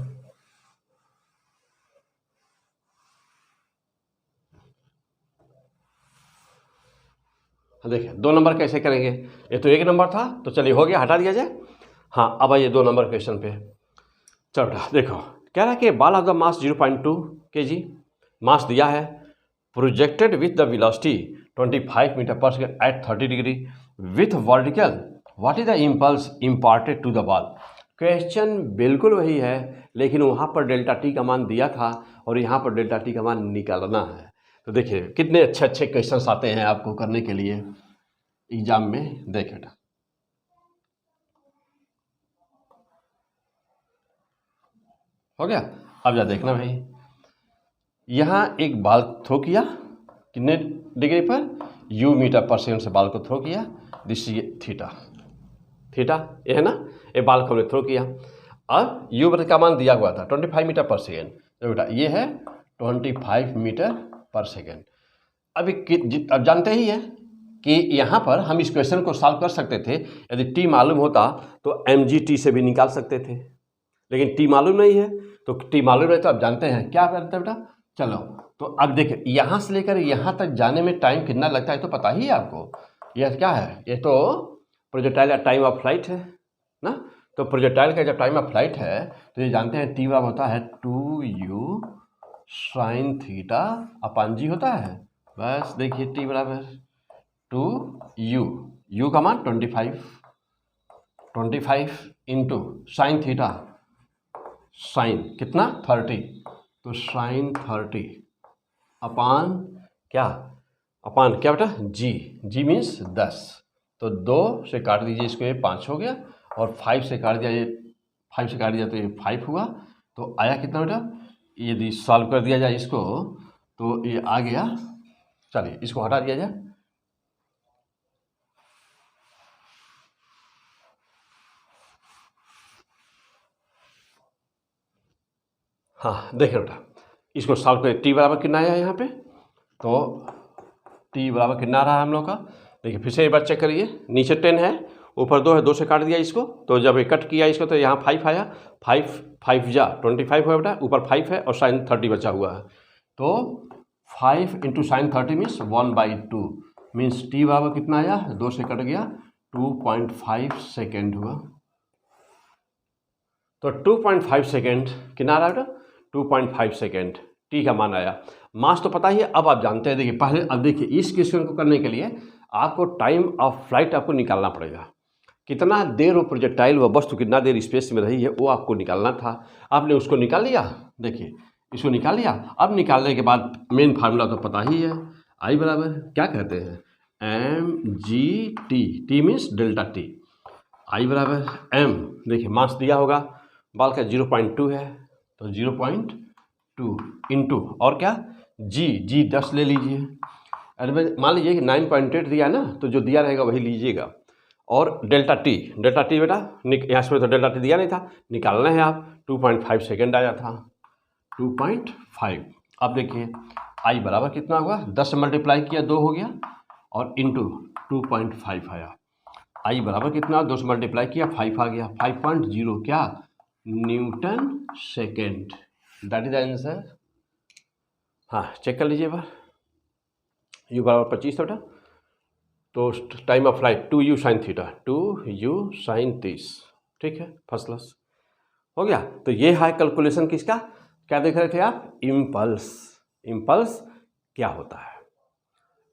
देखिए 2 नंबर कैसे करेंगे, ये तो 1 नंबर था, तो चलिए हो गया, हटा दिया जाए। हाँ अब आइए 2 नंबर क्वेश्चन पे। चलो देखो, कह रहा है कि ball of the mass 0.2 kg, mass दिया है, projected with the velocity 25 metre पर second at 30 degree with vertical, what is the impulse imparted to the ball. Question बिल्कुल वही है, लेकिन वहाँ पर डेल्टा टी का मान दिया था और यहाँ पर डेल्टा टी का मान निकालना है। तो देखिए कितने अच्छे अच्छे क्वेश्चंस आते हैं आपको करने के लिए एग्जाम में। देखिए बेटा, हो गया। अब जा देखना भाई, यहाँ एक बॉल थ्रो किया कितने डिग्री पर, u मीटर पर सेकेंड से बॉल को थ्रो किया, दिस इज थीटा, थीटा ये है ना, ये बॉल को हमने थ्रो किया। अब u का मान दिया हुआ था 25 मीटर पर सेकेंड, तो बेटा ये है 25 मीटर पर सेकेंड। अब जानते ही है कि यहाँ पर हम इस क्वेश्चन को सॉल्व कर सकते थे, यदि t मालूम होता तो mg से भी निकाल सकते थे, लेकिन t मालूम नहीं है। तो t मालूम है तो आप जानते हैं क्या करते हैं बेटा। चलो तो अब देखिए, यहाँ से लेकर यहाँ तक जाने में टाइम कितना लगता है तो पता ही है आपको। यह क्या है, ये तो प्रोजेक्टाइल टाइम ऑफ फ्लाइट है ना। तो प्रोजेक्टाइल का जब टाइम ऑफ फ्लाइट है तो ये जानते हैं टी बराबर होता है 2u साइन थीटा अपान जी होता है। बस देखिए टी बराबर 2u, u का मान 25 इंटू साइन थीटा, साइन कितना 30, तो साइन 30 अपान क्या बेटा जी मीन्स 10। तो 2 से काट दीजिए इसको, ये 5 हो गया, और 5 से काट दिया, ये 5 से काट दिया तो ये 5 हुआ। तो आया कितना बेटा, यदि सॉल्व कर दिया जाए इसको तो ये आ गया। चलिए इसको हटा दिया जाए, हाँ देखिए बेटा इसको सॉल्व करें। टी बराबर कितना आया यहाँ पे, तो टी बराबर कितना रहा हम लोग का, देखिए फिर से एक बार चेक करिए। नीचे 10 है, ऊपर 2 है, 2 से काट दिया इसको, तो जब ये कट किया इसको तो यहाँ 5 आया, 5 जा 25 हुआ बेटा, ऊपर 5 है और साइन 30 बचा हुआ है। तो 5 into sine 30 means 1/2, means T बराबर कितना आया, 2 से कट गया 2.5 सेकेंड हुआ। तो 2.5 सेकेंड कितना रहा बेटा, 2.5 सेकेंड टी का मान आया। मास तो पता ही है। अब आप जानते हैं, देखिए पहले, अब देखिए इस क्वेश्चन को करने के लिए आपको टाइम ऑफ फ्लाइट आपको निकालना पड़ेगा, कितना देर वो प्रोजेक्टाइल व वस्तु कितना देर स्पेस में रही है वो आपको निकालना था। आपने उसको निकाल लिया, देखिए इसको निकाल लिया। अब निकालने के बाद मेन फार्मूला तो पता ही है, आई बराबर क्या कहते हैं mg/t, T means delta T, I बराबर m, देखिए मास दिया होगा बॉल का 0.2 है, तो 0.2 इंटू और क्या जी 10 ले लीजिए। अरे मान लीजिए कि 9.8 दिया है ना, तो जो दिया रहेगा वही लीजिएगा। और डेल्टा टी बेटा यहाँ से तो डेल्टा टी दिया नहीं था, निकालना है आप, 2.5 सेकेंड आया था, 2.5। अब देखिए आई बराबर कितना हुआ, 10 से मल्टीप्लाई किया 2 हो गया, और इंटू 2.5 आया। आई बराबर कितना, 2 से मल्टीप्लाई किया 5 आ गया, 5.0 क्या Newton second, that is the answer. हाँ चेक कर लीजिए बार, u बराबर 25 था बेटा, तो time of flight 2u sine theta, 2u sine 30, ठीक है फर्स्ट क्लास हो गया। तो ये है कैलकुलेशन किसका, क्या देख रहे थे आप, इम्पल्स। इम्पल्स क्या होता है,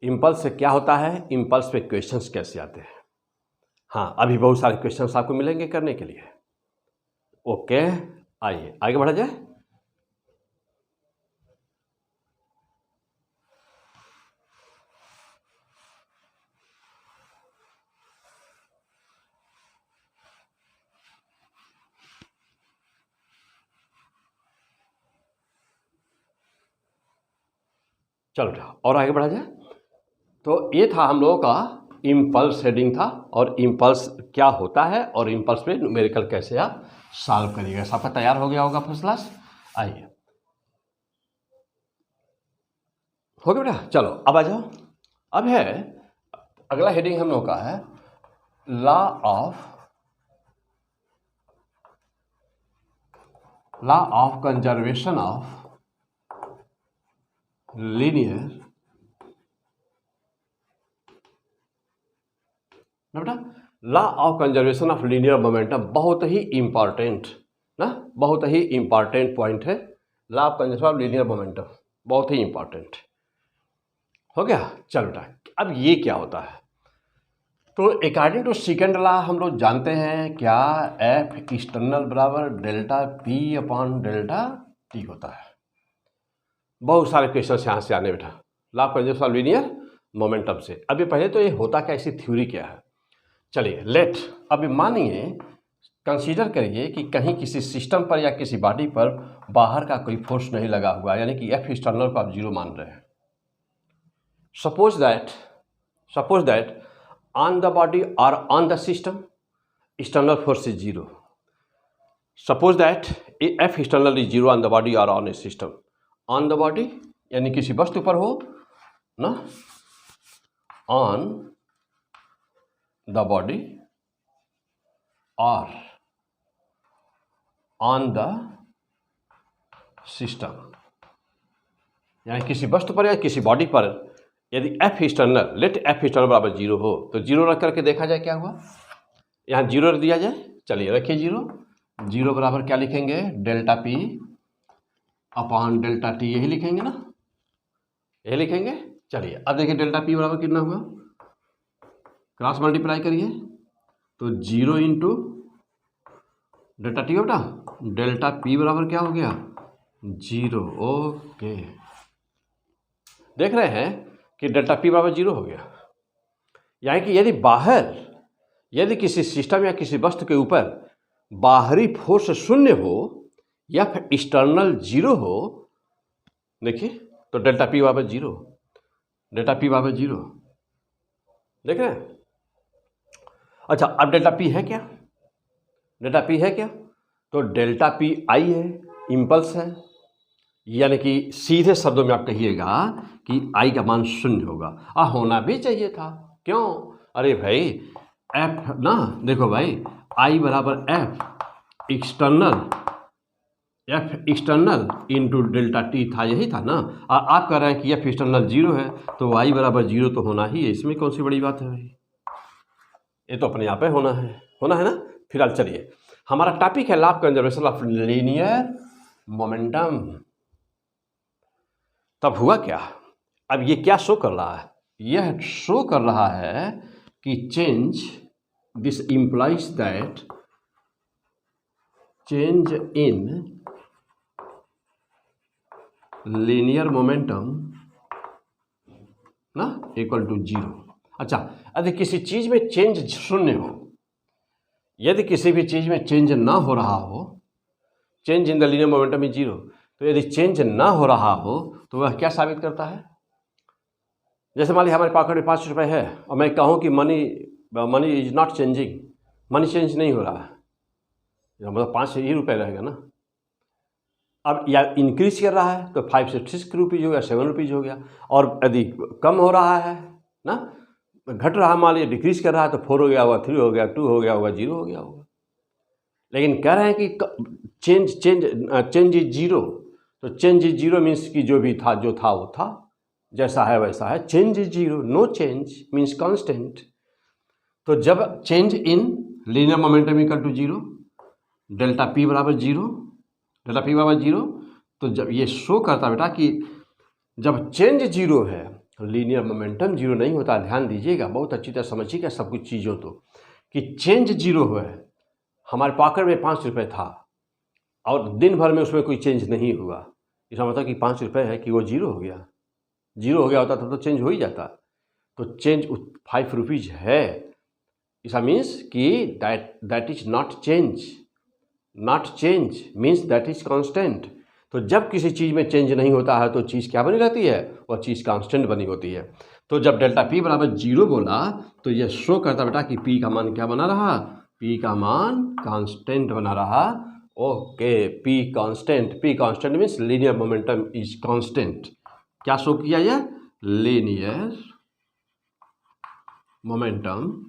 इम्पल्स से क्या होता है, इम्पल्स पे क्वेश्चंस कैसे आते हैं। हाँ अभी बहुत सारे क्वेश्चंस आपको मिलेंगे करने के लिए। ओके आइए आगे बढ़ा जाए। चलो और आगे बढ़ा जाए। तो ये था हम लोगों का इम्पल्स हेडिंग था, और इम्पल्स क्या होता है और इम्पल्स पे न्यूमेरिकल कैसे आप सॉल्व करिएगा। सबका तैयार हो गया होगा फर्स्ट क्लास। आइए हो गया बेटा, चलो अब आ जाओ। अब है अगला हेडिंग हम लोग का है law of conservation of linear ना बेटा, law of conservation of linear momentum बहुत ही इंपॉर्टेंट ना, बहुत ही इंपॉर्टेंट पॉइंट है। Law of conservation of linear momentum बहुत ही इंपॉर्टेंट हो गया। चलो बेटा अब ये क्या होता है, तो अकॉर्डिंग टू सेकंड लॉ हम लोग जानते हैं क्या, एफ एक्सटर्नल बराबर delta P upon delta T होता है। बहुत सारे क्वेश्चन यहाँ से आने बैठा law of conservation of linear momentum से। अभी पहले तो ये होता क्या, इसकी थ्योरी क्या है, चलिए लेट अभी मानिए कंसीडर करिए कि कहीं किसी सिस्टम पर या किसी बॉडी पर बाहर का कोई फोर्स नहीं लगा हुआ, यानी कि एफ एक्सटर्नल को आप जीरो मान रहे हैं। Suppose that on the body or on the system external force is zero. Suppose that F external is zero on the body or on a system. On the body यानी किसी वस्तु पर हो ना, on the body or on the system, यानी किसी वस्तु पर या किसी बॉडी पर यदि F external, let F external बराबर जीरो हो, तो जीरो रख करके देखा जाए क्या हुआ, यहाँ जीरो रख दिया जाए। चलिए रखिए जीरो बराबर क्या लिखेंगे, delta P upon delta T, यही लिखेंगे ना, यही लिखेंगे। चलिए अब देखिए डेल्टा पी बराबर कितना हुआ, क्रॉस मल्टीप्लाई करिए तो जीरो इंटू डेल्टा टी बेटा, डेल्टा पी बराबर क्या हो गया, जीरो। ओके, देख रहे हैं कि डेल्टा पी बराबर जीरो हो गया। यानी कि यदि बाहर, यदि किसी सिस्टम या किसी वस्तु के ऊपर बाहरी फोर्स शून्य हो या फिर एक्सटर्नल जीरो हो, देखिए तो डेल्टा पी बराबर जीरो, डेल्टा पी बराबर जीरो, देख रहे हैं। अच्छा अब डेल्टा पी है क्या, डेल्टा पी है क्या, तो डेल्टा पी आई है, इम्पल्स है, यानी कि सीधे शब्दों में आप कहिएगा कि आई का मान शून्य होगा। होना भी चाहिए था, क्यों, अरे भाई एफ ना, देखो भाई आई बराबर F external into delta T था, यही था ना। आप कह रहे हैं कि एफ एक्सटर्नल जीरो है तो आई बराबर जीरो तो होना ही है, इसमें कौन सी बड़ी बात है भाई, ये तो अपने आप होना है ना। फिलहाल चलिए हमारा टॉपिक है law of conservation of linear momentum. तब हुआ क्या, अब ये क्या शो कर रहा है, यह शो कर रहा है कि change, this implies that change in linear momentum ना इक्वल टू जीरो। अच्छा यदि किसी चीज में चेंज शून्य हो, यदि किसी भी चीज में चेंज ना हो रहा हो, change in the linear momentum is zero, तो यदि चेंज ना हो रहा हो तो वह क्या साबित करता है, जैसे मान लीजिए हमारे पॉकेट में 5 रुपये है और मैं कहूँ कि money is not changing, money change नहीं हो रहा है, मतलब 5 ही रुपये रहेगा ना। अब या इंक्रीज कर रहा है तो 5 से 6 रुपीज़ हो गया, 7 रुपीज़ हो गया, और यदि कम हो रहा है ना, घट रहा, मान लीजिए डिक्रीज कर रहा है तो 4 हो गया होगा, 3 हो गया, 2 हो गया होगा, 0 हो गया होगा। लेकिन कह रहे हैं कि चेंज इज जीरो, तो चेंज इज जीरो मीन्स कि जो भी था जो था वो था, जैसा है वैसा है। Change is zero, no change means constant. तो जब change in linear momentum equal to zero, delta P बराबर जीरो, डेल्टा पी बराबर जीरो, तो जब ये शो करता बेटा कि जब चेंज जीरो है लीनियर मोमेंटम जीरो नहीं होता। ध्यान दीजिएगा, बहुत अच्छी तरह समझिएगा सब कुछ चीज़ों तो, कि चेंज जीरो है, हमारे पॉकेट में 5 रुपये था और दिन भर में उसमें कोई चेंज नहीं हुआ, इसका मतलब कि 5 रुपये है कि वो जीरो हो गया, जीरो हो गया होता तो चेंज हो ही जाता। तो चेंज 5 रुपीज़ है, इसका मीन्स कि that is not change, not change means that is constant. तो जब किसी चीज़ में चेंज नहीं होता है तो चीज़ क्या बनी रहती है, वह चीज़ कांस्टेंट बनी होती है। तो जब डेल्टा पी बराबर जीरो बोला तो यह शो करता बेटा कि पी का मान क्या बना रहा, पी का मान कांस्टेंट बना रहा। Okay, P constant means linear momentum is constant. क्या शो किया यह, लीनियर मोमेंटम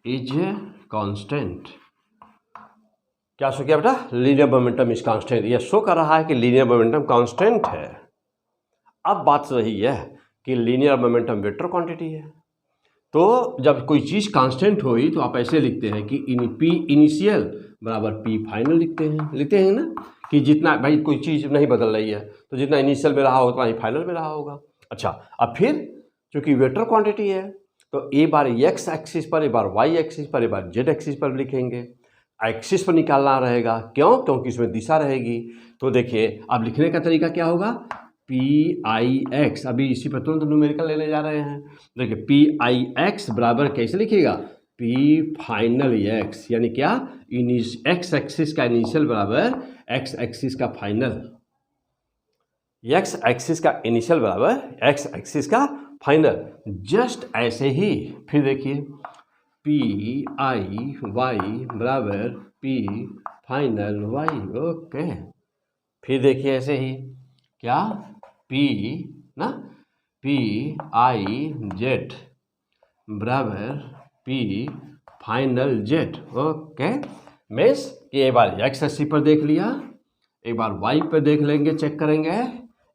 इज कांस्टेंट। क्या शो किया बेटा, लीनियर मोमेंटम इज कांस्टेंट। यह शो कर रहा है कि लीनियर मोमेंटम कांस्टेंट है। अब बात रही है कि लीनियर मोमेंटम वेक्टर क्वांटिटी है, तो जब कोई चीज़ कांस्टेंट हुई तो आप ऐसे लिखते हैं कि पी इनिशियल बराबर पी फाइनल लिखते हैं ना, कि जितना भाई कोई चीज़ नहीं बदल रही है तो जितना इनिशियल में रहा उतना ही फाइनल में रहा होगा। अच्छा, अब फिर चूँकि वेक्टर क्वांटिटी है तो ए बार एक्स एक्सिस पर, ए बार वाई एक्सिस पर, ए बार जेड एक्सिस पर लिखेंगे। एक्सिस पर निकालना रहेगा, क्यों? क्योंकि इसमें दिशा रहेगी। तो देखिए अब लिखने का तरीका क्या होगा, पी आई एक्स, अभी इसी पर तुरंत न्यूमेरिकल लेने जा रहे हैं। देखिए पी आई एक्स बराबर कैसे लिखिएगा, पी फाइनल एक्स, यानी क्या, एक्स एक्सिस का इनिशियल बराबर एक्स एक्सिस का फाइनल, एक्स एक्सिस का इनिशियल बराबर एक्स एक्सिस का फाइनल। जस्ट ऐसे ही फिर देखिए पी आई वाई बराबर पी फाइनल वाई, ओके। फिर देखिए ऐसे ही क्या, पी ना, पी आई जेड बराबर P final Z, okay. Means कि एक बार एक्स एक्सिस पर देख लिया, एक बार वाई पर देख लेंगे, चेक करेंगे,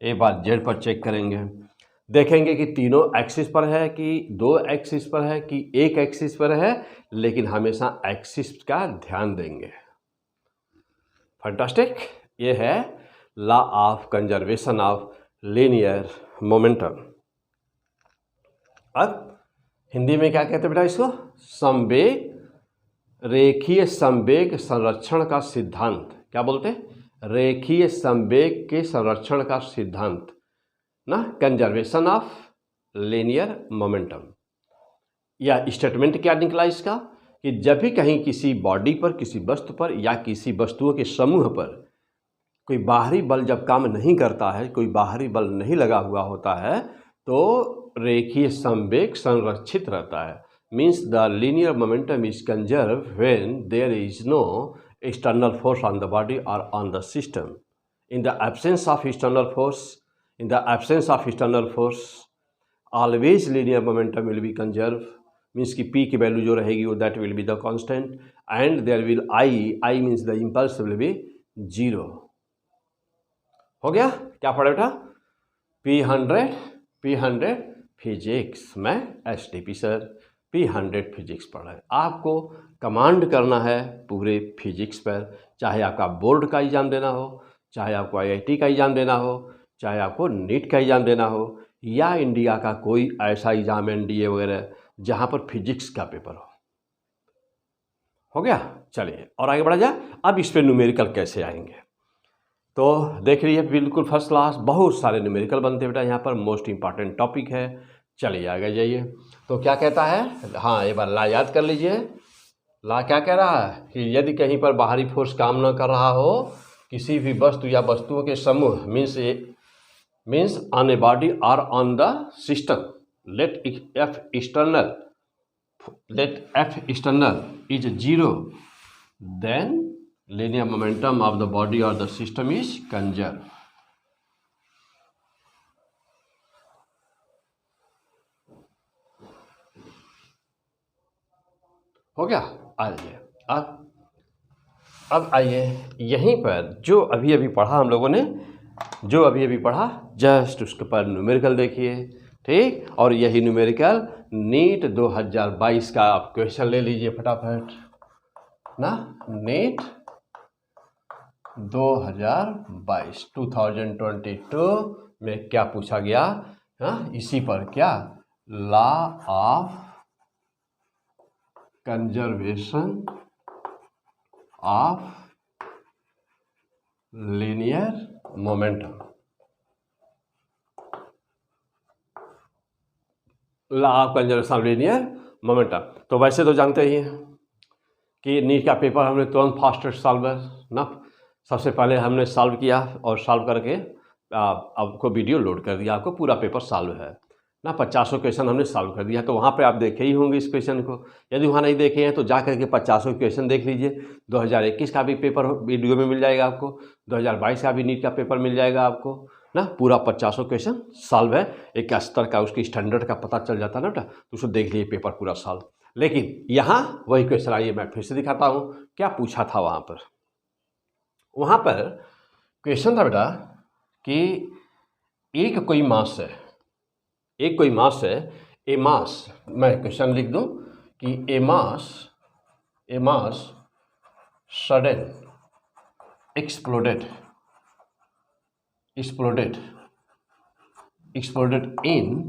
एक बार जेड पर चेक करेंगे, देखेंगे कि तीनों एक्सिस पर है कि दो एक्सिस पर है कि एक एक्सिस पर है, लेकिन हमेशा एक्सिस का ध्यान देंगे। फैंटास्टिक, ये है law of conservation of linear momentum. अब हिंदी में क्या कहते हैं बेटा इसको, संवेग, रेखीय संवेग संरक्षण का सिद्धांत। क्या बोलते हैं, रेखीय संवेग के संरक्षण का सिद्धांत ना, कंजर्वेशन ऑफ लीनियर मोमेंटम। या स्टेटमेंट क्या निकला इसका, कि जब भी कहीं किसी बॉडी पर, किसी वस्तु पर या किसी वस्तुओं के समूह पर कोई बाहरी बल जब काम नहीं करता है, कोई बाहरी बल नहीं लगा हुआ होता है, तो रेखीय संवेग संरक्षित रहता है। Means the linear momentum is conserve when there is no external force on the body or on the system. In the absence of external force, always linear momentum will be conserved. Means कि p की value जो रहेगी वो that will be the constant, and there will I means the impulse will be 0. हो गया, क्या पढ़ा बेटा, P100 फिजिक्स में STP सर P100 फिजिक्स पढ़ा है। आपको कमांड करना है पूरे फिजिक्स पर, चाहे आपका बोर्ड का एग्ज़ाम देना हो, चाहे आपको IIT का एग्ज़ाम देना हो, चाहे आपको नीट का एग्ज़ाम देना हो, या इंडिया का कोई ऐसा एग्ज़ाम NDA वगैरह जहाँ पर फिजिक्स का पेपर हो गया। चलिए और आगे बढ़ा जाए। अब इस पर न्यूमेरिकल कैसे आएंगे, तो देख लीजिए बिल्कुल फर्स्ट क्लास, बहुत सारे न्यूमेरिकल बनते हैं बेटा यहाँ पर, मोस्ट इम्पॉर्टेंट टॉपिक है। चलिए आगे जाइए। तो क्या कहता है, हाँ एक बार ला याद कर लीजिए, ला क्या कह रहा है कि यदि कहीं पर बाहरी फोर्स काम न कर रहा हो, किसी भी वस्तु या वस्तुओं के समूह, मीन्स ऑन ए बॉडी और on the system, let F external is 0, then linear momentum of the body or the system is conserved. हो गया। आइए अब आइए यहीं पर जो अभी अभी पढ़ा हम लोगों ने, जो अभी अभी पढ़ा जस्ट उसके पर न्यूमेरिकल देखिए, ठीक। और यही न्यूमेरिकल नीट 2022 का आप क्वेश्चन ले लीजिए फटाफट ना, नीट 2022 में क्या पूछा गया, हाँ इसी पर, क्या, law of conservation of linear momentum, law of conservation of linear momentum. तो वैसे तो जानते ही हैं कि नीट का पेपर हमने तुरंत फास्टेस्ट सॉल्वर ना, सबसे पहले हमने सॉल्व किया और सॉल्व करके आपको वीडियो लोड कर दिया, आपको पूरा पेपर सॉल्व है ना, 50 क्वेश्चन हमने सॉल्व कर दिया। तो वहाँ पे आप देखे ही होंगे इस क्वेश्चन को, यदि वहाँ नहीं देखे हैं तो जा करके 50 क्वेश्चन देख लीजिए। 2021 का भी पेपर वीडियो में मिल जाएगा आपको, 2022 का भी नीट का पेपर मिल जाएगा आपको ना, पूरा 50 क्वेश्चन सॉल्व है। एक स्तर का उसकी स्टैंडर्ड का पता चल जाता है ना बेटा, तो उसको देख लीजिए पेपर पूरा सॉल्व। लेकिन यहाँ वही क्वेश्चन, आइए मैं फिर से दिखाता हूँ क्या पूछा था वहाँ पर। वहाँ पर क्वेश्चन था बेटा कि एक कोई मास है, एक कोई मास है, ए मास, मैं क्वेश्चन लिख दूं कि ए मास sudden exploded in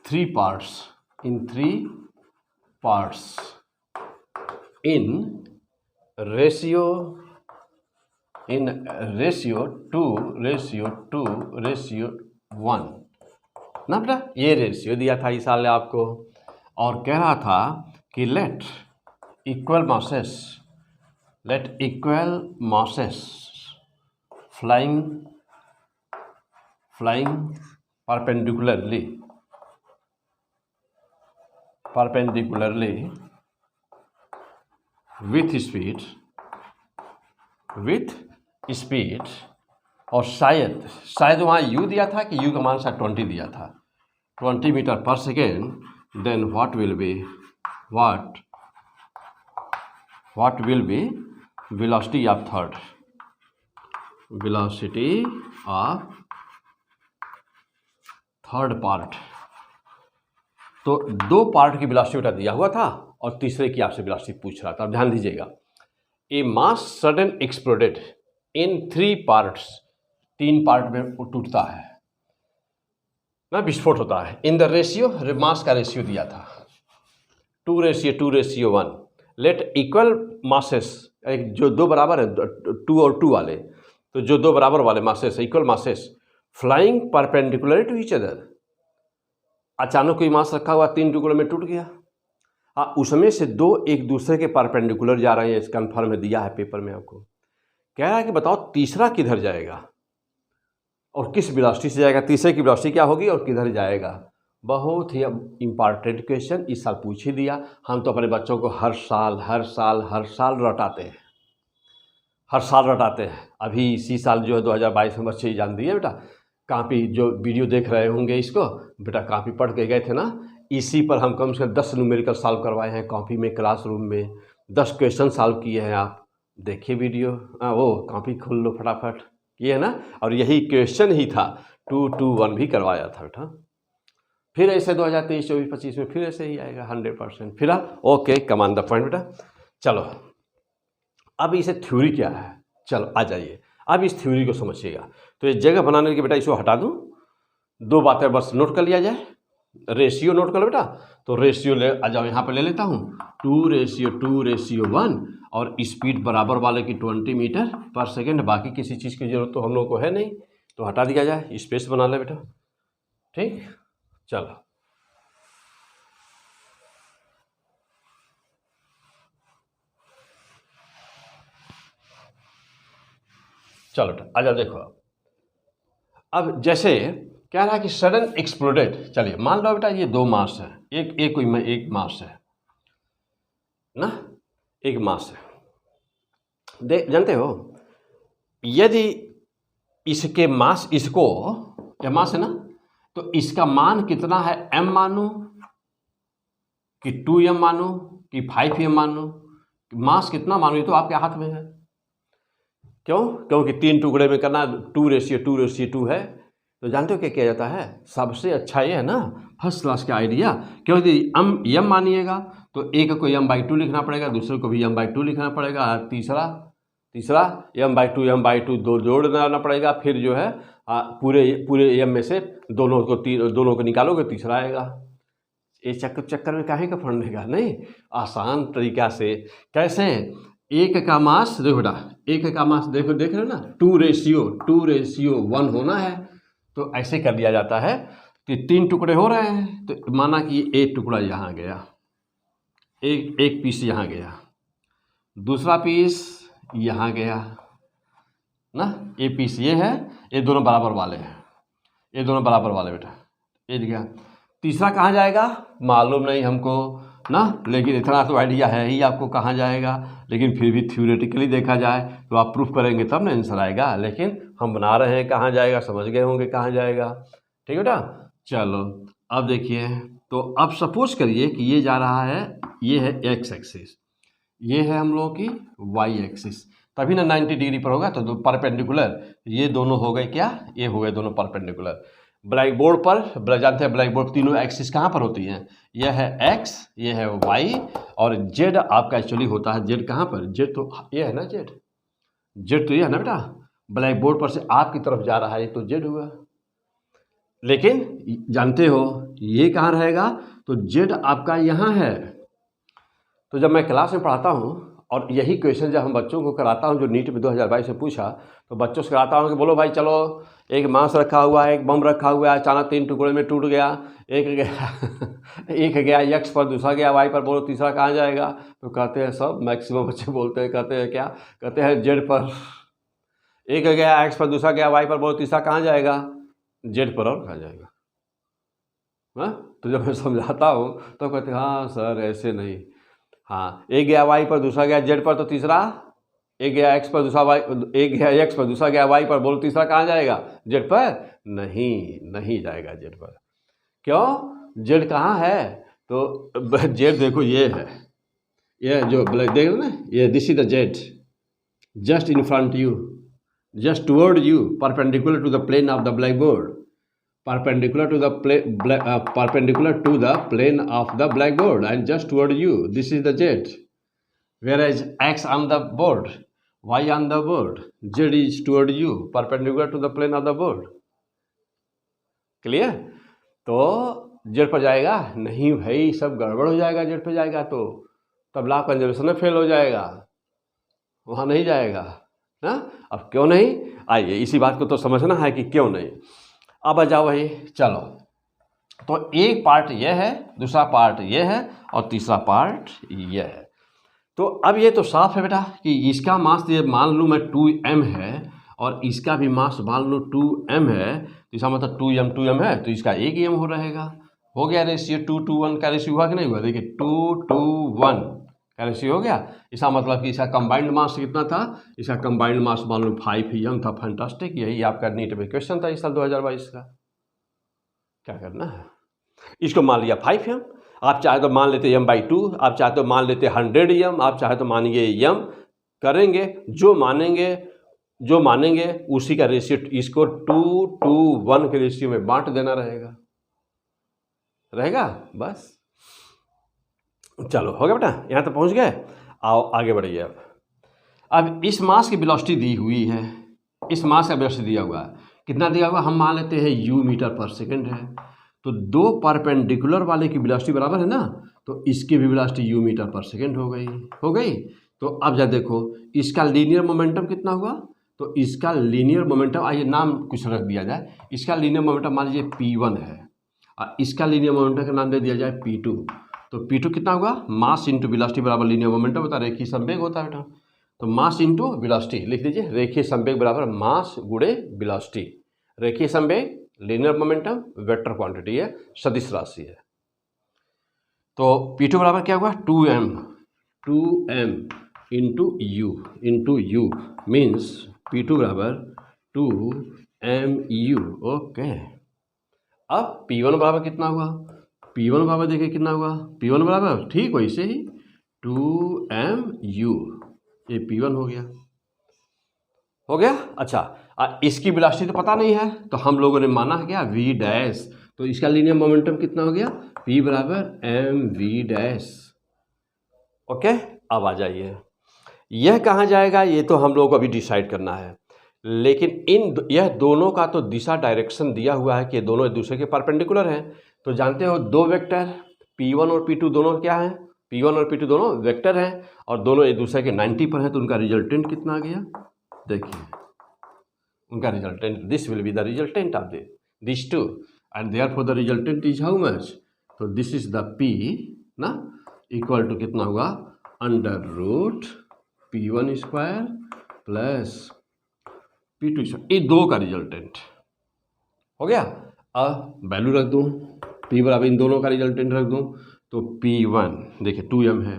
three parts, in ratio 2:1 ना बेटा, ये रेशियो दिया था इस साल ने आपको, और कह रहा था कि let equal masses flying perpendicularly with speed, और शायद वहाँ u दिया था कि u का मान शायद 20 दिया था, 20 मीटर पर second, then what will be velocity of third part. तो दो पार्ट की वेलोसिटी बेटा दिया हुआ था और तीसरे की आपसे वेलोसिटी पूछ रहा था। अब ध्यान दीजिएगा, ए मास सडन एक्सप्लोडेड इन 3 पार्ट्स, 3 पार्ट में वो टूटता है ना, विस्फोट होता है। इन द रेशियो, मास का रेशियो दिया था 2:1। लेट इक्वल मासेस, जो दो बराबर है 2 और 2 वाले, तो जो दो बराबर वाले masses, equal masses flying perpendicular to each other. अचानक कोई मास रखा हुआ 3 टुकड़ों में टूट गया, उसमें से दो एक दूसरे के परपेंडिकुलर जा रहे हैं, इस कन्फर्म में दिया है पेपर में आपको। कह रहा है कि बताओ तीसरा किधर जाएगा और किस वेलोसिटी से जाएगा, तीसरे की वेलोसिटी क्या होगी और किधर जाएगा। बहुत ही इम्पॉर्टेंट क्वेश्चन, इस साल पूछ ही दिया। हम तो अपने बच्चों को हर साल रटाते हैं। अभी इसी साल जो है 2022 में बच्चे जान दिए बेटा, कॉपी जो वीडियो देख रहे होंगे इसको बेटा, कॉपी पढ़ के गए थे ना, इसी पर हम कम से कम 10 न्यूमेरिकल सॉल्व करवाए हैं कॉपी में, क्लासरूम में 10 क्वेश्चन सॉल्व किए हैं। आप देखिए वीडियो, वो कॉपी खोल लो फटाफट, किए है ना। और यही क्वेश्चन ही था, 2:1 भी करवाया था बेटा। फिर ऐसे 2023, 24, 25 में फिर ऐसे ही आएगा 100%। फिर आप ओके, कमांड द पॉइंट बेटा। चलो अब इसे थ्योरी क्या है, चलो आ जाइए अब इस थ्योरी को समझिएगा। तो ये जगह बनाने के बेटा इसको हटा दूँ, 2 बातें बस नोट कर लिया जाए। रेशियो नोट कर लो बेटा, तो रेशियो ले आ जाओ, यहाँ पे ले लेता हूँ 2:1 और स्पीड बराबर वाले की 20 मीटर पर सेकेंड। बाकी किसी चीज़ की जरूरत तो हम लोग को है नहीं, तो हटा दिया जाए, स्पेस बना ले बेटा। ठीक, चलो बेटा आ जाओ। देखो अब जैसे कह रहा है कि सडन एक्सप्लोडेड, चलिए मान लो बेटा ये 2 मास है, एक मास है ना, एक मास है। जानते हो यदि इसके मास, इसको यह मास है ना, तो इसका मान कितना है, m मानो कि 2m मानो कि 5m मानो, मास कितना मानो, ये तो आपके हाथ में है। क्योंकि 3 टुकड़े में करना, 2:2 है। तो जानते हो क्या किया जाता है, सबसे अच्छा ये है ना, फर्स्ट क्लास का आइडिया। क्योंकि m मानिएगा तो एक को m/2 लिखना पड़ेगा, दूसरे को भी m/2 लिखना पड़ेगा, तीसरा m/2 दो जोड़ डालना पड़ेगा। फिर जो है पूरे m में से दोनों को निकालोगे, तीसरा आएगा। ये चक्कर में काहे का फंड लेगा, नहीं, आसान तरीका से। कैसे, एक का मास देखो बेटा, एक का मास देख रहे हो ना, 2:1 होना है। तो ऐसे कर दिया जाता है कि 3 टुकड़े हो रहे हैं, तो माना कि एक टुकड़ा यहाँ गया, एक पीस यहाँ गया, दूसरा पीस यहाँ गया ना, ये पीस ये है, ये दोनों बराबर वाले हैं, ये दोनों बराबर वाले बेटा, ये गया। तीसरा कहाँ जाएगा मालूम नहीं हमको ना, लेकिन इतना तो आइडिया है ही आपको कहाँ जाएगा। लेकिन फिर भी थ्योरेटिकली देखा जाए तो आप प्रूफ करेंगे तब ना आंसर आएगा, लेकिन हम बना रहे हैं कहाँ जाएगा, समझ गए होंगे कहाँ जाएगा। ठीक है बेटा, चलो अब देखिए। तो अब सपोज करिए कि ये जा रहा है, ये है एक्स एक्सिस, ये है हम लोगों की वाई एक्सिस, तभी ना 90 डिग्री पर होगा। तो परपेंडिकुलर ये दोनों हो गए क्या, ये हो गए दोनों परपेंडिकुलर। ब्लैक बोर्ड पर जानते हैं, ब्लैक बोर्ड तीनों एक्सिस कहाँ पर होती हैं, यह है एक्स, ये है वाई और जेड आपका एक्चुअली होता है। जेड कहाँ पर, जेड तो ये है ना जेड, जेड तो ये है ना बेटा, ब्लैक बोर्ड पर से आपकी तरफ जा रहा है तो जेड हुआ। लेकिन जानते हो ये कहाँ रहेगा, तो जेड आपका यहाँ है। तो जब मैं क्लास में पढ़ाता हूँ और यही क्वेश्चन जब हम बच्चों को कराता हूँ, जो नीट में 2022 से पूछा, तो बच्चों से कराता हूँ कि बोलो भाई चलो, एक मांस रखा हुआ है, एक बम रखा हुआ है, अचानक 3 टुकड़े में टूट गया, एक गया एक गया एक्स पर, दूसरा गया वाई पर, बोलो तीसरा कहाँ जाएगा? तो कहते हैं सब मैक्सिमम बच्चे बोलते हैं, कहते हैं क्या, कहते हैं जेड पर। एक गया एक्स पर, दूसरा गया वाई पर, बोलो तीसरा कहाँ जाएगा? जेड पर। और कहाँ जाएगा? हाँ, तो जब मैं समझाता हूँ तो कहते हैं हाँ सर ऐसे नहीं। हाँ, एक गया वाई पर, दूसरा गया जेड पर, तो तीसरा, एक गया एक्स पर, दूसरा वाई, एक गया एक्स पर, दूसरा गया वाई पर, बोलो तीसरा कहाँ जाएगा? जेड पर? नहीं जाएगा जेड पर। क्यों? जेड कहाँ है? तो जेड देखो ये है, ये जो ब्लैक देख रहे ना, ये this is the Z, just in front you, just toward you, perpendicular to the plane of the blackboard, perpendicular to the perpendicular to the plane of the blackboard, and just toward you. This is the z. Whereas x on the board, y on the board, z is toward you, perpendicular to the plane of the board. Clear? तो Z पर जाएगा नहीं भाई, सब गड़बड़ हो जाएगा। Z पर जाएगा तो तब लॉ कंजर्वेशन में फेल हो जाएगा, वहाँ नहीं जाएगा ना। अब क्यों नहीं, आइए इसी बात को तो समझना है कि क्यों नहीं। अब आ जाओ भाई, चलो तो एक पार्ट ये है, दूसरा पार्ट ये है और तीसरा पार्ट ये है। तो अब ये तो साफ है बेटा कि इसका मास ये मान लूँ मैं 2m है और इसका भी मास मान लूँ 2m है, तो इसका मतलब 2m है, तो इसका एक m हो रहेगा। हो गया रेशियो 2:1 का रेशियो हुआ कि नहीं हुआ? देखिए 2:1 का रेशियो हो गया। इसका मतलब कि इसका कंबाइंड मास कितना था? इसका कंबाइंड मास मान लो 5m था। फैंटास्टिक, यही आपका नीट में क्वेश्चन था इस साल 2022 का। क्या करना है, इसको मान लिया 5m, आप चाहे तो मान लेते m/2, आप चाहे तो मान लेते 100m, आप चाहे तो मानिए m, करेंगे जो मानेंगे उसी का रेशियो, इसको 2:1 के रेशियो में बांट देना रहेगा बस। चलो हो गया बेटा, यहाँ तक पहुँच गए। आओ आगे बढ़िए। अब इस मास की वेलोसिटी दी हुई है, इस मास का वेलोसिटी दिया हुआ है, कितना दिया हुआ? हम मान लेते हैं u मीटर पर सेकंड है। तो दो परपेंडिकुलर वाले की वेलोसिटी बराबर है ना, तो इसकी भी वेलोसिटी u मीटर पर सेकंड हो गई। तो अब जब देखो इसका लीनियर मोमेंटम कितना हुआ, तो इसका लीनियर मोमेंटम, आइए नाम कुछ रख दिया जाए, इसका लीनियर मोमेंटम मान लीजिए p1 है और इसका लीनियर मोमेंटम का नाम दे दिया जाए p2। तो P2 कितना हुआ? मास इंटू वेलोसिटी बराबर लीनियर मोमेंटम होता है, रेखीय संवेग होता है बेटा। तो मास इंटू वेलोसिटी लिख दीजिए, रेखीय संवेग बराबर मास गुणे वेलोसिटी। रेखीय संवेग लीनियर मोमेंटम वेक्टर क्वांटिटी है, सदिश राशि है। तो P2 बराबर क्या हुआ? 2m into you means P2 बराबर 2mu। ओके, अब P1 बराबर कितना हुआ? P1 बराबर देखिए कितना हुआ? P1 बराबर ठीक वैसे ही 2mu, ये P1 हो गया। अच्छा, इसकी वेलोसिटी तो पता नहीं है, तो हम लोगों ने माना है क्या? v dash. तो इसका लीनियर मोमेंटम कितना हो गया? P बराबर mv डैश। ओके, अब आ जाइए, यह कहाँ जाएगा ये तो हम लोगों को अभी डिसाइड करना है। लेकिन यह दोनों का तो दिशा डायरेक्शन दिया हुआ है कि दोनों एक दूसरे के परपेंडिकुलर हैं। तो जानते हो दो वेक्टर P1 और P2 दोनों क्या हैं? P1 और P2 दोनों वेक्टर हैं और दोनों एक दूसरे के 90 पर हैं। तो उनका रिजल्टेंट कितना आ गया? देखिए उनका resultant, this will be the resultant of this two and therefore the resultant is how much? तो दिस इज द P ना, इक्वल टू कितना हुआ? Under root P1 square plus P2 square. ये दो का रिजल्टेंट हो गया। अब वैल्यू रख दूँ, P बराबर इन दोनों का रिजल्टेंट रख दूँ, तो P1 देखिए 2m है,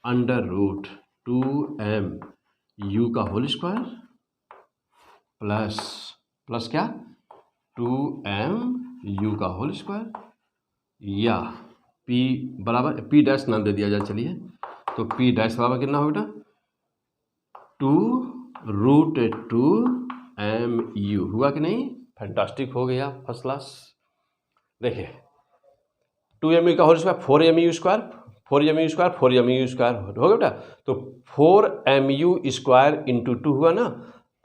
अंडर रूट 2m u का होल स्क्वायर प्लस क्या 2m u का होल स्क्वायर, या P बराबर P डैश नाम दे दिया जाए। चलिए तो P डैश बराबर कितना हो बेटा? 2√2mu हुआ कि नहीं? फैंटास्टिक, हो गया, फर्स्ट क्लास। देखिए 2mu का whole square 4mu square 4mu², 4mu² हो गया बेटा। तो 4mu² इंटू 2 हुआ ना,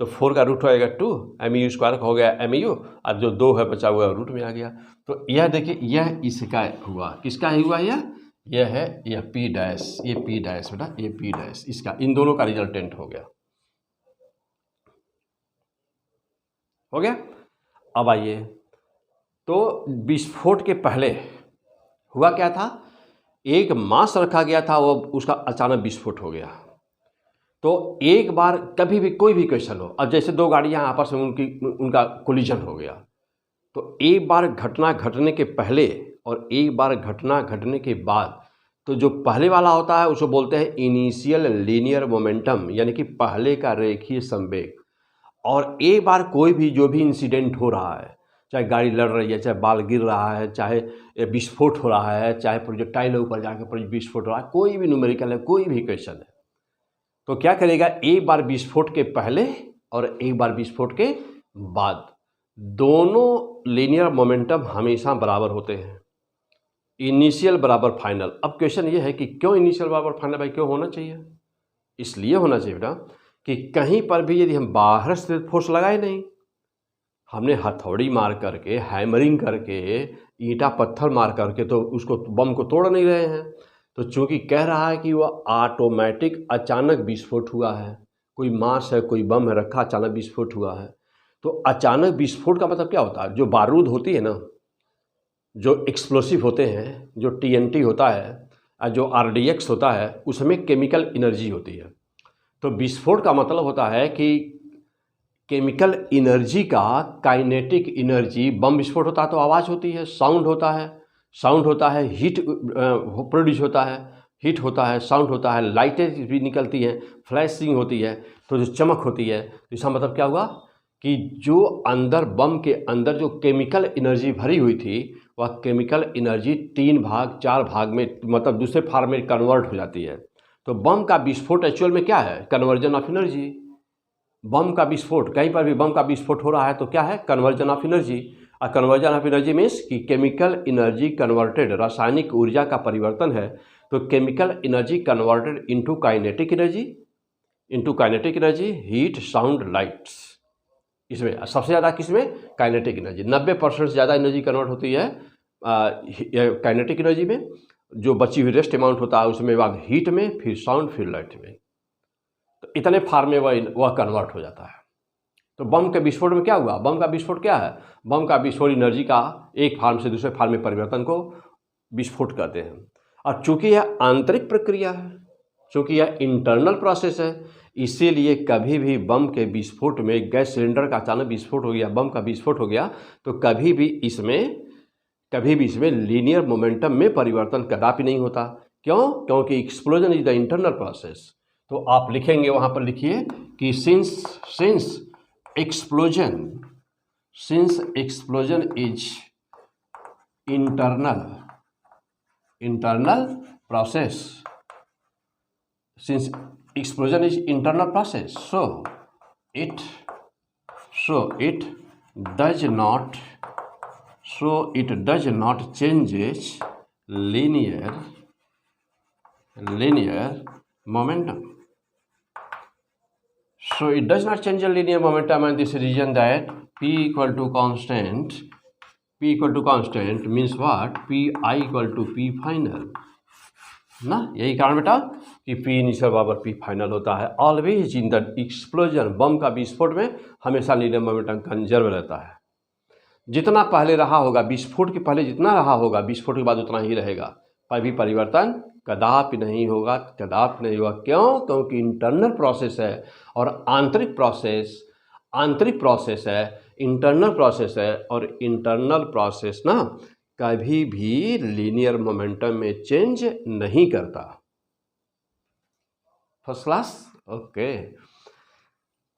तो 4 का रूट होएगा 2, mu² हो गया mu, और जो 2 है बचा हुआ रूट में आ गया। तो यह देखिए, यह इसका हुआ, किसका हुआ यह है, यह P डैश, ये P डैश बेटा, ये P डैश, इसका, इन दोनों का रिजल्टेंट हो गया। हो गया। अब आइए, तो विस्फोट के पहले हुआ क्या था, एक मास रखा गया था, वो उसका अचानक विस्फोट हो गया। तो एक बार कभी भी कोई भी क्वेश्चन हो, अब जैसे दो गाड़ियां आपस में उनका कोलिजन हो गया, तो एक बार घटना घटने के पहले और एक बार घटना घटने के बाद, तो जो पहले वाला होता है उसको बोलते हैं इनिशियल लीनियर मोमेंटम, यानी कि पहले का रेखीय संवेग। और एक बार कोई भी जो भी इंसिडेंट हो रहा है, चाहे गाड़ी लड़ रही है, चाहे बाल गिर रहा है, चाहे विस्फोट हो रहा है, चाहे प्रोजेक्टाइल ऊपर जाकर विस्फोट हो रहा है, कोई भी न्यूमेरिकल है, कोई भी क्वेश्चन है, तो क्या करेगा, एक बार विस्फोट के पहले और एक बार विस्फोट के बाद दोनों लीनियर मोमेंटम हमेशा बराबर होते हैं, इनिशियल बराबर फाइनल। अब क्वेश्चन ये है कि क्यों इनिशियल बराबर फाइनल, भाई क्यों होना चाहिए? इसलिए होना चाहिए बेटा कि कहीं पर भी यदि हम बाहर से फोर्स लगाए नहीं, हमने हथौड़ी मार करके, हैमरिंग करके, ईंटा पत्थर मार करके तो उसको बम को तोड़ नहीं रहे हैं। तो चूंकि कह रहा है कि वह ऑटोमेटिक अचानक विस्फोट हुआ है, कोई मास है, कोई बम है रखा, अचानक विस्फोट हुआ है। तो अचानक विस्फोट का मतलब क्या होता है, जो बारूद होती है ना, जो एक्सप्लोसिव होते हैं, जो TNT होता है और जो RDX होता है, उसमें केमिकल एनर्जी होती है। तो विस्फोट का मतलब होता है कि केमिकल एनर्जी का काइनेटिक एनर्जी, बम विस्फोट होता है तो आवाज़ होती है, साउंड होता है, हीट प्रोड्यूस होता है, हीट होता है, साउंड होता है, लाइटें भी निकलती हैं, फ्लैशिंग होती है, तो जो चमक होती है, तो इसका मतलब क्या हुआ कि जो अंदर बम के अंदर जो केमिकल एनर्जी भरी हुई थी, वह केमिकल एनर्जी 3 भाग 4 भाग में, मतलब दूसरे फॉर्म में कन्वर्ट हो जाती है। तो बम का विस्फोट एक्चुअल में क्या है, कन्वर्जन ऑफ एनर्जी। बम का विस्फोट, कहीं पर भी बम का विस्फोट हो रहा है तो क्या है, कन्वर्जन ऑफ एनर्जी। और कन्वर्जन ऑफ एनर्जी मीन्स कि केमिकल एनर्जी कन्वर्टेड, रासायनिक ऊर्जा का परिवर्तन है। तो chemical energy converted into kinetic energy, heat, sound, lights. इसमें सबसे ज़्यादा किसमें, काइनेटिक एनर्जी, 90% से ज़्यादा एनर्जी कन्वर्ट होती है काइनेटिक एनर्जी में। जो बची हुई रेस्ट अमाउंट होता है उसमें बाद हीट में, फिर साउंड, फिर लाइट में। तो इतने फार्म में वह कन्वर्ट हो जाता है। तो बम के विस्फोट में क्या हुआ, बम का विस्फोट क्या है, बम का विस्फोट एनर्जी का एक फार्म से दूसरे फार्म में परिवर्तन को विस्फोट कहते हैं। और चूंकि यह आंतरिक प्रक्रिया है, चूंकि यह इंटरनल प्रोसेस है, इसीलिए कभी भी बम के विस्फोट में, गैस सिलेंडर का अचानक विस्फोट हो गया, बम का विस्फोट हो गया, तो कभी भी इसमें लीनियर मोमेंटम में परिवर्तन कदापि नहीं होता। क्यों? क्योंकि explosion is the internal process. तो आप लिखेंगे, वहाँ पर लिखिए कि since explosion is internal process, since explosion is internal process, so it does not changes linear momentum. So it does not change the linear momentum, and this reason that P equal to constant means what, Pi equal to P final ना। यही कारण बेटा कि P initial बराबर P final होता है। Always in the explosion, बम का विस्फोट में हमेशा लीनियर मोमेंटम कंजर्व रहता है। जितना पहले रहा होगा, विस्फोट के पहले जितना रहा होगा, विस्फोट के बाद उतना ही रहेगा, पर भी परिवर्तन कदापि नहीं होगा। क्यों? क्योंकि इंटरनल प्रोसेस है और आंतरिक प्रोसेस है, इंटरनल प्रोसेस है, और इंटरनल प्रोसेस ना कभी भी लीनियर मोमेंटम में चेंज नहीं करता। फर्स्ट क्लास, ओके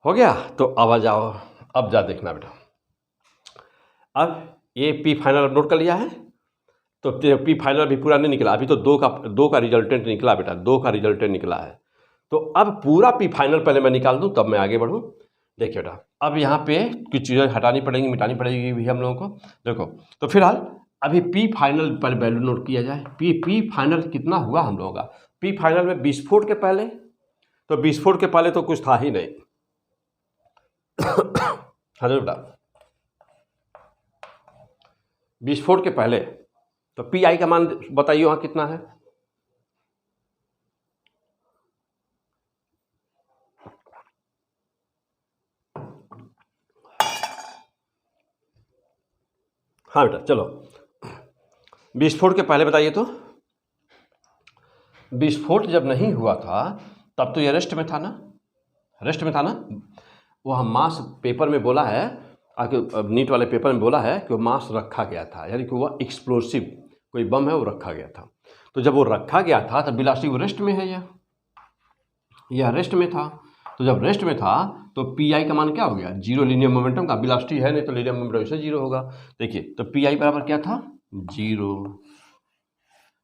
हो गया। तो अब आ जाओ, अब जा देखना बेटा। अब ये P फाइनल नोट कर लिया है, तो P फाइनल भी पूरा नहीं निकला, अभी तो दो का रिजल्टेंट निकला बेटा, 2 का रिजल्टेंट निकला है। तो अब पूरा P फाइनल पहले मैं निकाल दूं, तब मैं आगे बढ़ूं। देखिए बेटा, अब यहाँ पे कुछ चीज़ें हटानी पड़ेंगी, मिटानी पड़ेगी भी हम लोगों को। देखो, तो फिलहाल अभी पी फाइनल पर वैल्यू नोट किया जाए। पी फाइनल कितना हुआ हम लोगों का? पी फाइनल में विस्फोट के पहले, तो विस्फोट के पहले तो कुछ था ही नहीं। हाँ बेटा, विस्फोट के पहले तो पी आई का मान बताइए वहाँ कितना है? हाँ बेटा चलो, विस्फोट के पहले बताइए तो। विस्फोट जब नहीं हुआ था तब तो ये रेस्ट में था ना, रेस्ट में था ना। वो हम मास पेपर में बोला है, नीट वाले पेपर में बोला है कि वो मास रखा गया था, यानी कि वह एक्सप्लोसिव कोई बम है वो रखा गया था। तो जब वो रखा गया था तब वेलोसिटी वो रेस्ट में है, यह रेस्ट में था। तो जब रेस्ट में था तो पी आई का मान क्या हो गया? जीरो। लीनियर मोमेंटम का वेलोसिटी है नहीं तो लीनियर मोमेंटम से जीरो होगा। देखिए तो पी आई बराबर क्या था? जीरो।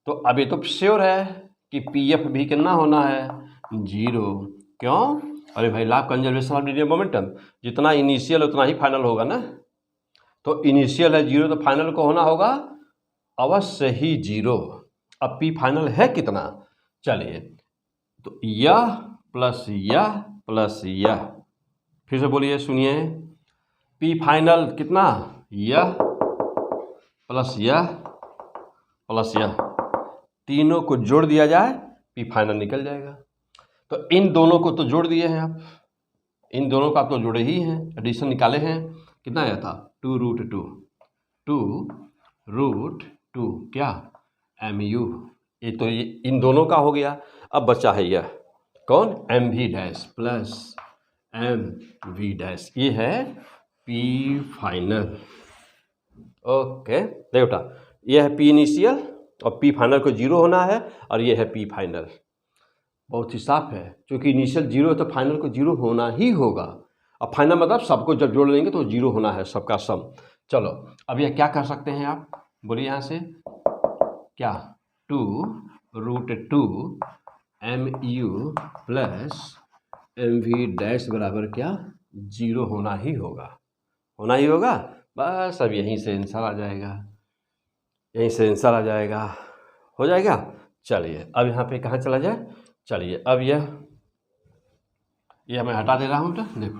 तो अब ये तो श्योर है कि पी एफ भी कितना होना है? जीरो। क्यों? अरे भाई law of conservation of linear momentum, जितना इनिशियल उतना ही फाइनल होगा ना। तो इनिशियल है जीरो तो फाइनल को होना होगा अवश्य ही जीरो। अब पी फाइनल है कितना? चलिए तो यह प्लस यह प्लस यह, फिर से बोलिए सुनिए, पी फाइनल कितना? यह प्लस यह प्लस यह, तीनों को जोड़ दिया जाए पी फाइनल निकल जाएगा। तो इन दोनों को तो जोड़ दिए हैं आप, इन दोनों का तो जोड़े ही हैं, एडिशन निकाले हैं। कितना आया था? 2√2, 2√2 क्या? mu। ये तो ये इन दोनों का हो गया। अब बचा है यह कौन? mv dash plus mv dash, ये है पी फाइनल। ओके देखो बेटा, ये है पी इनिशियल और पी फाइनल को जीरो होना है, और ये है पी फाइनल। बहुत ही साफ है, क्योंकि इनिशियल जीरो है तो फाइनल को जीरो होना ही होगा। अब फाइनल मतलब सबको जब जोड़ लेंगे तो जीरो होना है, सबका सम। चलो अब यह क्या कर सकते हैं आप, बोलिए यहाँ से क्या? 2√2 mu प्लस mv डैश बराबर क्या? जीरो होना ही होगा, होना ही होगा। बस अब यहीं से आंसर आ जाएगा, यहीं से आंसर आ जाएगा, हो जाएगा। चलिए अब यहाँ पे कहाँ चला जाए? चलिए अब यह मैं हटा दे रहा हूँ। तो देखो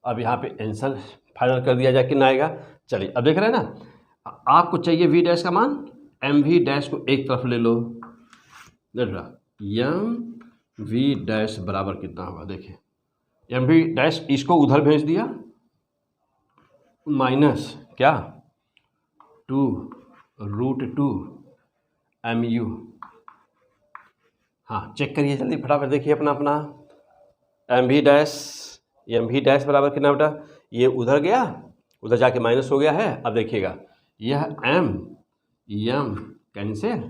अब यहाँ पे आंसर फाइनल कर दिया जाए, कितना आएगा? चलिए अब देख रहे हैं ना, आपको चाहिए वी डैश का मान, एम वी डैश को एक तरफ ले लो, देख रहा एम वी डैश बराबर कितना होगा? देखिए एम वी डैश इसको उधर भेज दिया, माइनस क्या? 2√2 mu। हाँ चेक करिए जल्दी फटाफट, देखिए अपना अपना एम वी डैश बराबर कितना बेटा? ये उधर गया, उधर जाके माइनस हो गया है। अब देखिएगा यह एम कैंसिल,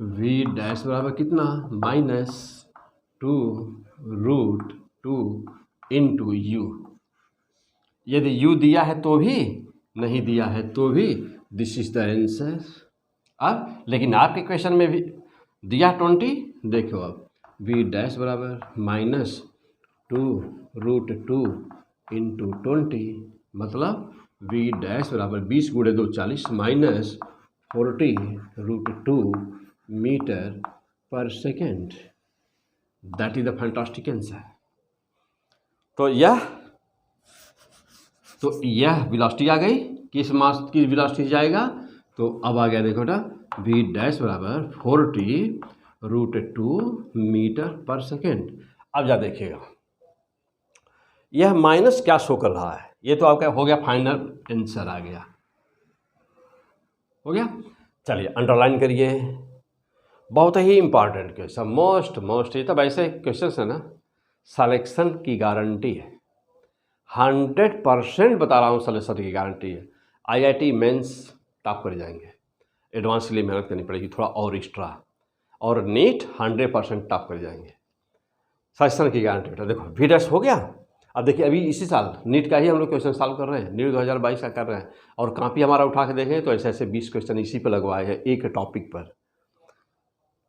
वी डैश बराबर कितना? -2√2 इंटू यू। यदि u दिया है तो भी, नहीं दिया है तो भी, दिस इज द आंसर। अब लेकिन आपके क्वेश्चन में भी दिया 20, देखो अब v डैश बराबर -2√2 इंटू 20, मतलब v डैश बराबर 20 × 2 40 -40√2 मीटर पर second. That is the fantastic answer. तो यह वेलोसिटी आ गई, किस मास की वेलोसिटी जाएगा? तो अब आ गया देखो बेटा, v डैश बराबर 40√2 मीटर पर सेकेंड। अब जा देखिएगा यह माइनस क्या शो कर रहा है? ये तो आपका हो गया फाइनल आंसर आ गया, हो गया। चलिए अंडरलाइन करिए, बहुत ही इंपॉर्टेंट क्वेश्चन, मोस्ट ये तब ऐसे क्वेश्चन है ना, सिलेक्शन की गारंटी है, 100% बता रहा हूँ, सिलेक्शन की गारंटी है। IIT मेंस टॉप कर जाएंगे, एडवांस के लिए मेहनत करनी पड़ेगी थोड़ा और एक्स्ट्रा, और नीट 100% टॉप कर जाएंगे, सिलेक्शन की गारंटी बेटा। देखो वी डैश हो गया। अब देखिए अभी इसी साल नीट का ही हम लोग क्वेश्चन सॉल्व कर रहे हैं, नीट 2022 का कर रहे हैं, और कॉपी हमारा उठा के देखें तो ऐसे 20 क्वेश्चन इसी पर लगवाए हैं, एक टॉपिक पर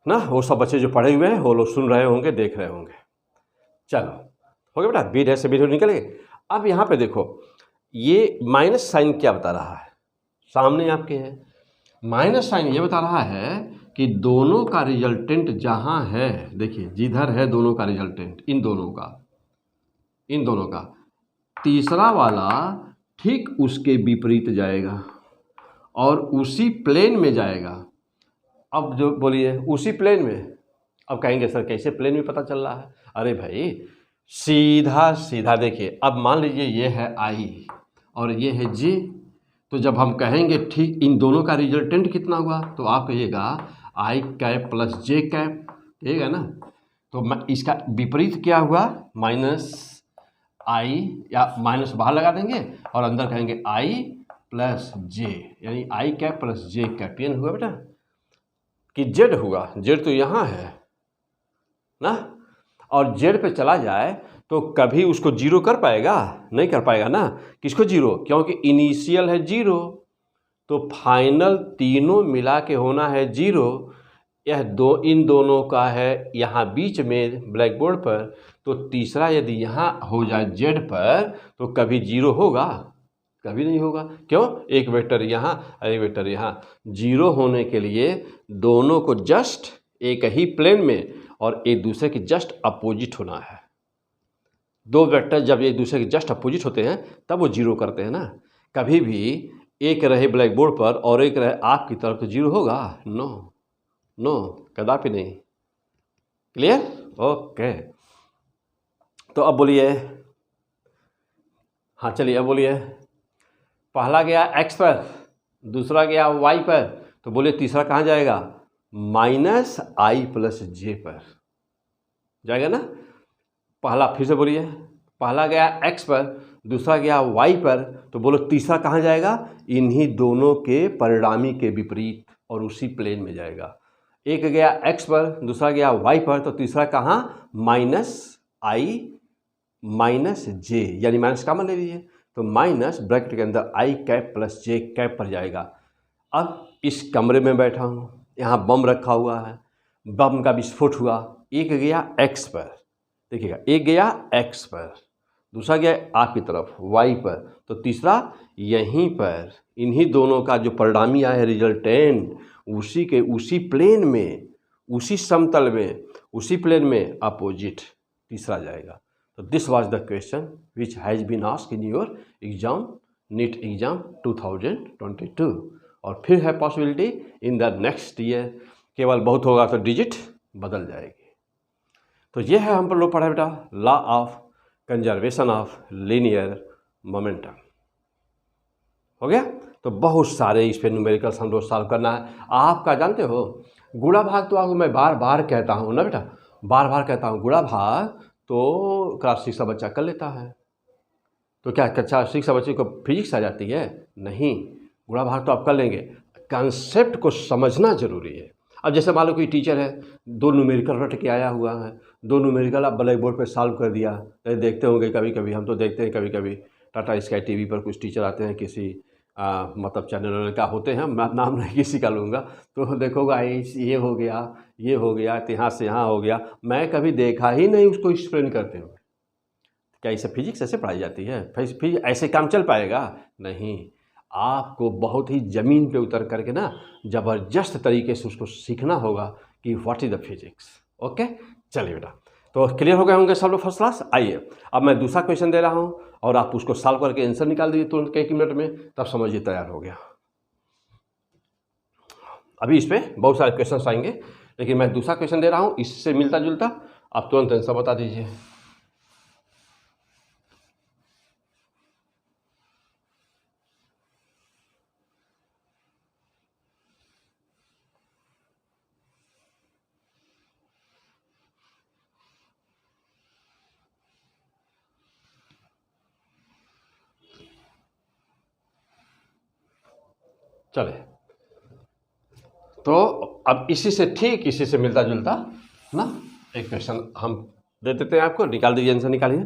ना। वो सब बच्चे जो पढ़े हुए हैं वो लोग सुन रहे होंगे, देख रहे होंगे। चलो हो गया बेटा, बी डैश से बी निकल गए। अब यहाँ पे देखो ये माइनस साइन क्या बता रहा है? सामने आपके है। माइनस साइन ये बता रहा है कि दोनों का रिजल्टेंट जहाँ है, देखिए जिधर है दोनों का रिजल्टेंट, इन दोनों का तीसरा वाला ठीक उसके विपरीत जाएगा और उसी प्लेन में जाएगा। अब जो बोलिए उसी प्लेन में, अब कहेंगे सर कैसे प्लेन में पता चल रहा है? अरे भाई सीधा सीधा देखिए, अब मान लीजिए ये है आई और ये है जे, तो जब हम कहेंगे ठीक इन दोनों का रिजल्टेंट कितना हुआ, तो आप कहिएगा आई कैप प्लस जे कैप, ठीक है ना। तो इसका विपरीत क्या हुआ, माइनस आई, या माइनस बाहर लगा देंगे और अंदर कहेंगे आई प्लस जे, यानी आई कैप प्लस जे कैप। ये हुआ बेटा कि जेड हुआ, जेड तो यहाँ है ना, और जेड पे चला जाए तो कभी उसको जीरो कर पाएगा? नहीं कर पाएगा ना। किसको जीरो? क्योंकि इनिशियल है जीरो, तो फाइनल तीनों मिला के होना है जीरो। यह इन दोनों का है यहाँ बीच में ब्लैक बोर्ड पर, तो तीसरा यदि यहाँ हो जाए जेड पर तो कभी जीरो होगा? कभी नहीं होगा। क्यों? एक वेक्टर यहाँ और एक वेक्टर यहाँ। जीरो होने के लिए दोनों को जस्ट एक ही प्लेन में और एक दूसरे के जस्ट अपोजिट होना है। दो वेक्टर जब एक दूसरे के जस्ट अपोजिट होते हैं तब वो जीरो करते हैं ना। कभी भी एक रहे ब्लैक बोर्ड पर और एक रहे आपकी तरफ तो जीरो होगा? नो नो, कदापि नहीं। क्लियर? ओके। तो अब बोलिए, हाँ चलिए अब बोलिए, पहला गया x पर, दूसरा गया y पर, तो बोलिए तीसरा कहाँ जाएगा? माइनस आई प्लस जे पर जाएगा ना। पहला फिर से बोलिए, पहला गया x पर, दूसरा गया y पर, तो बोलो तीसरा कहाँ जाएगा? इन्हीं दोनों के परिणामी के विपरीत और उसी प्लेन में जाएगा। एक गया x पर, दूसरा गया y पर, तो तीसरा कहाँ? माइनस आई माइनस जे, यानी माइनस कॉमन ले लीजिए, तो माइनस ब्रैकेट के अंदर आई कैप प्लस जे कैप पर जाएगा। अब इस कमरे में बैठा हूँ, यहाँ बम रखा हुआ है, बम का विस्फोट हुआ, एक गया x पर, देखिएगा एक गया x पर, दूसरा गया आपकी तरफ y पर, तो तीसरा यहीं पर, इन्हीं दोनों का जो परिणामी आया है रिजल्टेंट, उसी के उसी प्लेन में, उसी समतल में, उसी प्लेन में अपोजिट तीसरा जाएगा। तो this was the question which has been asked in your exam, NEET exam 2022। और फिर है possibility in the next year, केवल बहुत होगा तो डिजिट बदल जाएगी। तो ये है हम लोग पढ़ा बेटा law of conservation of linear momentum. हो गया? तो बहुत सारे इस पर न्यूमेरिकल्स हम लोग सॉल्व करना है। आपका जानते हो गुणा भाग तो आपको मैं बार बार कहता हूँ ना बेटा, बार बार कहता हूँ, गुणा भाग तो क्लास 6 का बच्चा कर लेता है। तो क्या कक्षा 6 का बच्चे को फिजिक्स आ जाती है? नहीं, गुणा भाग तो आप कर लेंगे, कंसेप्ट को समझना जरूरी है। अब जैसे मान लो कोई टीचर है, दो न्यूमेरिकल रट के आया हुआ है, दो न्यूमेरिकल आप ब्लैक बोर्ड पर सॉल्व कर दिया। देखते होंगे कभी कभी, हम तो देखते हैं कभी कभी टाटा स्काई टीवी पर कुछ टीचर आते हैं, किसी मतलब चैनल का होते हैं, मैं नाम नहीं किसी का लूँगा, तो देखोगा ये हो गया, ये हो गया, इतिहास से यहाँ हो गया, मैं कभी देखा ही नहीं उसको एक्सप्लेन करते हुए। क्या इसे फिजिक्स ऐसे पढ़ाई जाती है? फिर ऐसे काम चल पाएगा? नहीं, आपको बहुत ही ज़मीन पे उतर करके ना ज़बरदस्त तरीके से उसको सीखना होगा कि what is the physics. Okay, चलिए बेटा, तो क्लियर हो गए होंगे सब लोग फर्स्ट क्लास। आइए अब मैं दूसरा क्वेश्चन दे रहा हूँ और आप उसको सॉल्व करके आंसर निकाल दीजिए तुरंत एक मिनट में, तब समझिए तैयार हो गया। अभी इस पर बहुत सारे क्वेश्चन आएंगे, लेकिन मैं दूसरा क्वेश्चन दे रहा हूँ इससे मिलता जुलता, आप तुरंत आंसर बता दीजिए। चले, तो अब इसी से ठीक इसी से मिलता जुलता ना एक क्वेश्चन हम दे देते हैं आपको, निकाल दीजिए, आंसर निकालिए।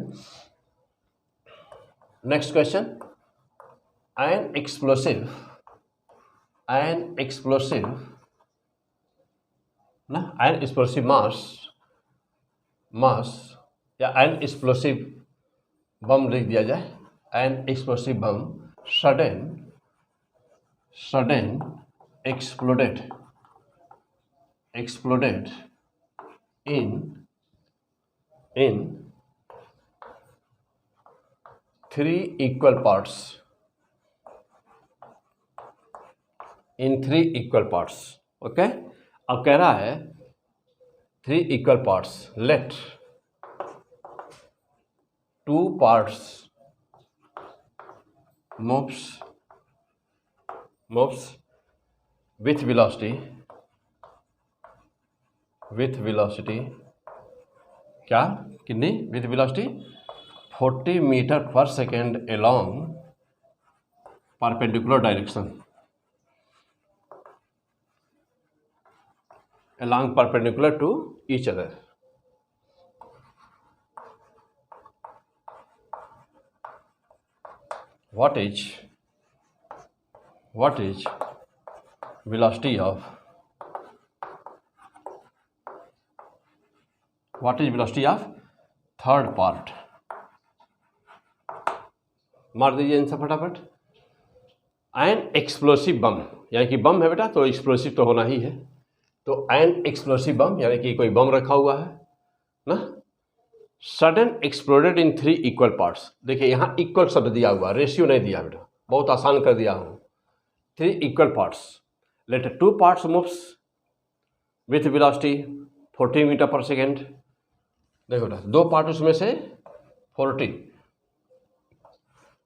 नेक्स्ट क्वेश्चन, एन एक्सप्लोसिव ना, एन एक्सप्लोसिव मास या एन एक्सप्लोसिव बम लिख दिया जाए, an explosive bomb sudden exploded in three equal parts. Okay, अब कह रहा है 3 equal parts. Let 2 parts moves with velocity क्या कितनी with velocity 40 meter per second along perpendicular direction. Along perpendicular to each other. What is velocity of third part? मार दीजिए इनसे फटाफट. एन एक्सप्लोसिव बम, यानी कि बम है बेटा तो एक्सप्लोसिव तो होना ही है. तो एन एक्सप्लोसिव बम यानी कि कोई बम रखा हुआ है ना. सडन एक्सप्लोडेड इन 3 इक्वल पार्ट्स. देखिए यहाँ इक्वल शब्द दिया हुआ, रेशियो नहीं दिया बेटा, बहुत आसान कर दिया हूँ. 3 equal parts. Let 2 parts moves with velocity 40 metre पर सेकेंड. देखो बेटा 2 पार्ट उसमें से 40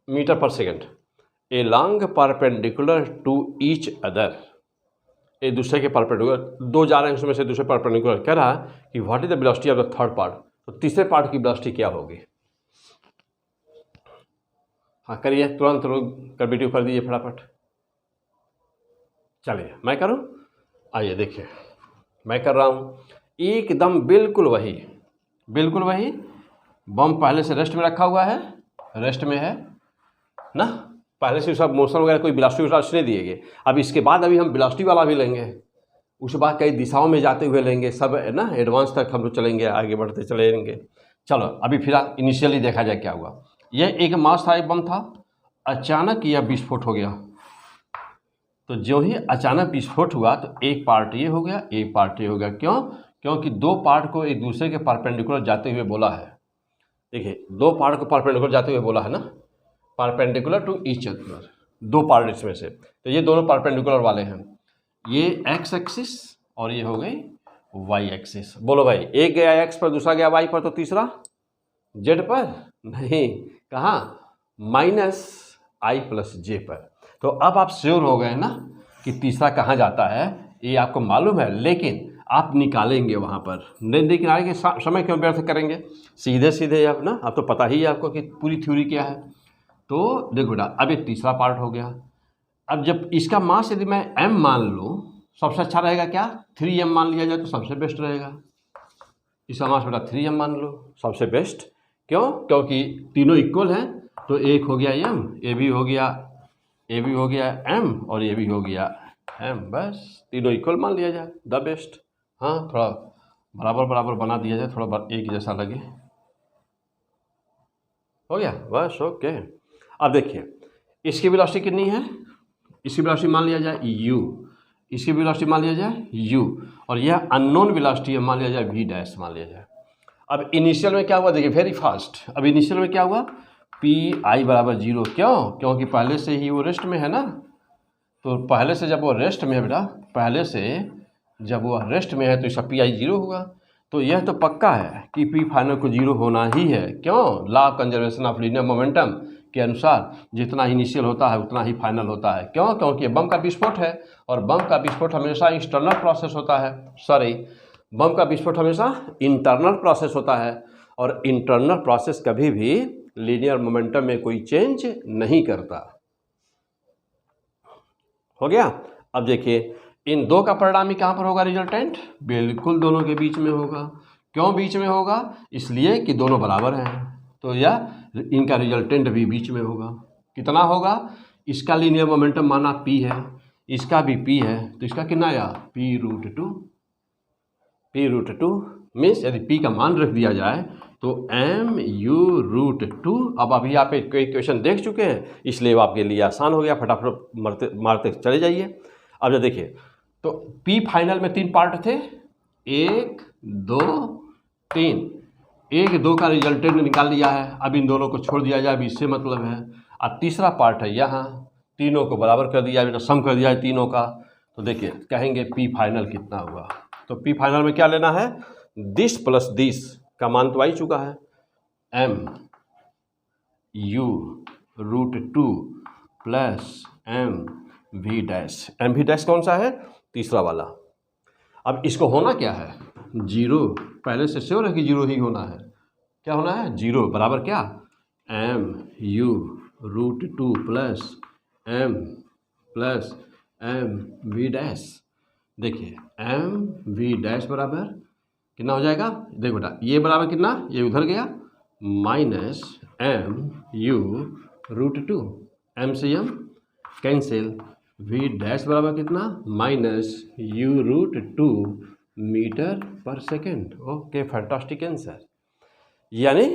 मीटर पर second along perpendicular to each other. एक दूसरे के परपेंडिकुलर, 2 जा रहे हैं उसमें से दूसरे परपेंडिकुलर. कह रहा है कि what is the velocity of the third part. तो तीसरे पार्ट की वेलोसिटी क्या होगी. हाँ करिए, तुरंत कंप्यूटर कर दीजिए फटाफट. चलिए मैं करूँ. आइए देखिए मैं कर रहा हूँ. एकदम बिल्कुल वही बम पहले से रेस्ट में रखा हुआ है, रेस्ट में है ना. पहले से सब मोशन वगैरह कोई वेलोसिटी नहीं दिए गए. अब इसके बाद अभी हम वेलोसिटी वाला भी लेंगे, उसके बाद कई दिशाओं में जाते हुए लेंगे, सब है ना. एडवांस तक हम लोग चलेंगे, आगे बढ़ते चलेंगे. चलो अभी फिलहाल इनिशियली देखा जाए क्या हुआ. यह एक मास था, एक बम था. अचानक यह विस्फोट हो गया. तो जो ही अचानक विस्फोट हुआ तो एक पार्ट ये हो गया, एक पार्ट ये हो गया. क्यों? क्योंकि 2 पार्ट को एक दूसरे के परपेंडिकुलर जाते हुए बोला है. देखिए 2 पार्ट को परपेंडिकुलर जाते हुए बोला है ना, perpendicular to each other. 2 part इसमें से, तो ये दोनों परपेंडिकुलर वाले हैं. ये एक्स एक्सिस और ये हो गई वाई एक्सिस. बोलो भाई, एक गया एक्स पर, दूसरा गया वाई पर, तो तीसरा जेड पर नहीं, कहाँ -i+j पर. तो अब आप श्योर हो गए ना कि तीसरा कहाँ जाता है, ये आपको मालूम है. लेकिन आप निकालेंगे वहाँ पर, नहीं निकालने के समय क्यों व्यर्थ करेंगे, सीधे आप ना. अब तो पता ही है आपको कि पूरी थ्योरी क्या है. तो देखो बेटा अब ये तीसरा पार्ट हो गया. अब जब इसका मास यदि मैं m मान लूँ, सबसे अच्छा रहेगा क्या, 3m मान लिया जाए तो सबसे बेस्ट रहेगा. इसका मास बेटा 3m मान लो, सबसे बेस्ट. क्यों? क्योंकि तीनों इक्वल हैं. तो एक हो गया m, ये भी हो गया m और ये भी हो गया m. बस तीनों इक्वल मान लिया जाए, द बेस्ट. हाँ थोड़ा बराबर बना दिया जाए, थोड़ा एक जैसा लगे. हो गया बस, ओके. अब देखिए इसकी वेलोसिटी कितनी है, इसकी वेलोसिटी मान लिया जाए u, इसकी वेलोसिटी मान लिया जाए u, और यह अननोन वेलोसिटी है, मान लिया जाए v डैश मान लिया जाए. अब इनिशियल में क्या हुआ, देखिए वेरी फास्ट. अब इनिशियल में क्या हुआ, Pi बराबर 0. क्यों? क्योंकि पहले से ही वो रेस्ट में है ना. तो पहले से जब वो रेस्ट में है बेटा, पहले से जब वो रेस्ट में है तो इसका Pi 0 होगा. तो यह तो पक्का है कि P फाइनल को 0 होना ही है. क्यों? Law of conservation of linear momentum के अनुसार जितना इनिशियल होता है उतना ही फाइनल होता है. क्यों? क्योंकि बम का विस्फोट है, और बम का विस्फोट हमेशा एक्सटर्नल प्रोसेस होता है. बम का विस्फोट हमेशा इंटरनल प्रोसेस होता है, और इंटरनल प्रोसेस कभी भी लीनियर मोमेंटम में कोई चेंज नहीं करता. हो गया. अब देखिए इन 2 का परिणामी कहाँ पर होगा रिजल्टेंट, बिल्कुल दोनों के बीच में होगा. क्यों बीच में होगा, इसलिए कि दोनों बराबर हैं. तो यह इनका रिजल्टेंट भी बीच में होगा. कितना होगा, इसका लीनियर मोमेंटम माना p है, इसका भी p है, तो इसका कितना आया p√2. मीन्स यदि p का मान रख दिया जाए तो mu√2। अब अभी आप एक इक्वेशन देख चुके हैं, इसलिए वो आपके लिए आसान हो गया, फटाफट मारते चले जाइए। अब जब देखिए तो P फाइनल में 3 पार्ट थे, 1 2 3, 1 2 का रिजल्टेंट निकाल लिया है, अब इन दोनों को छोड़ दिया जाए, अब इससे मतलब है। और तीसरा पार्ट है यहाँ, तीनों को बराबर कर दिया, बेटा सम कर दिया है तीनों का। तो देखिए कहेंगे P फाइनल कितना हुआ, तो P फाइनल में क्या लेना है, दिस प्लस दिस का मान तो आ ही चुका है, mu√2 प्लस mv' कौन सा है, तीसरा वाला। अब इसको होना क्या है, 0, पहले से श्योर है कि 0 ही होना है, क्या होना है 0 बराबर क्या, mu√2 प्लस mv'। देखिए mv' बराबर कितना हो जाएगा, देखो बेटा ये बराबर कितना, ये उधर गया, माइनस mu√2, m से m कैंसिल, v' बराबर कितना, माइनस u√2 मीटर पर सेकेंड। Okay, fantastic answer. यानी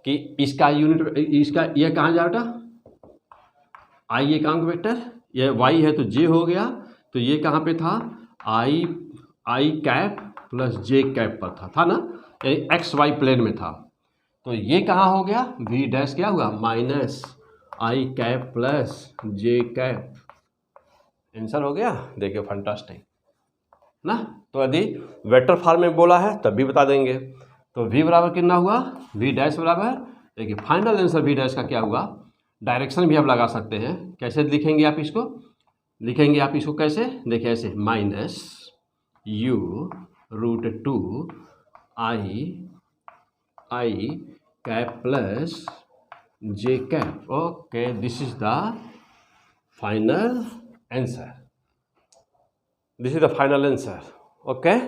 कि इसका यूनिट, इसका ये कहाँ जा बेटा, आई एकांक वेक्टर, ये y है तो j हो गया, तो ये कहाँ पे था, आई कैप प्लस j कैप पर था ना, एक्स वाई प्लेन में था। तो ये कहाँ हो गया, v' क्या हुआ, minus I cap plus j cap. Answer हो गया, देखिए फंटास्टिक ना। तो यदि वेक्टर फॉर्म में बोला है तब भी बता देंगे। तो v बराबर कितना हुआ, v' बराबर, देखिए फाइनल आंसर v' का क्या हुआ, डायरेक्शन भी आप लगा सकते हैं, कैसे लिखेंगे आप इसको, लिखेंगे आप इसको कैसे, देखिए ऐसे, minus u√2 I cap plus j cap. Okay, this is the final answer, this is the final answer. Okay,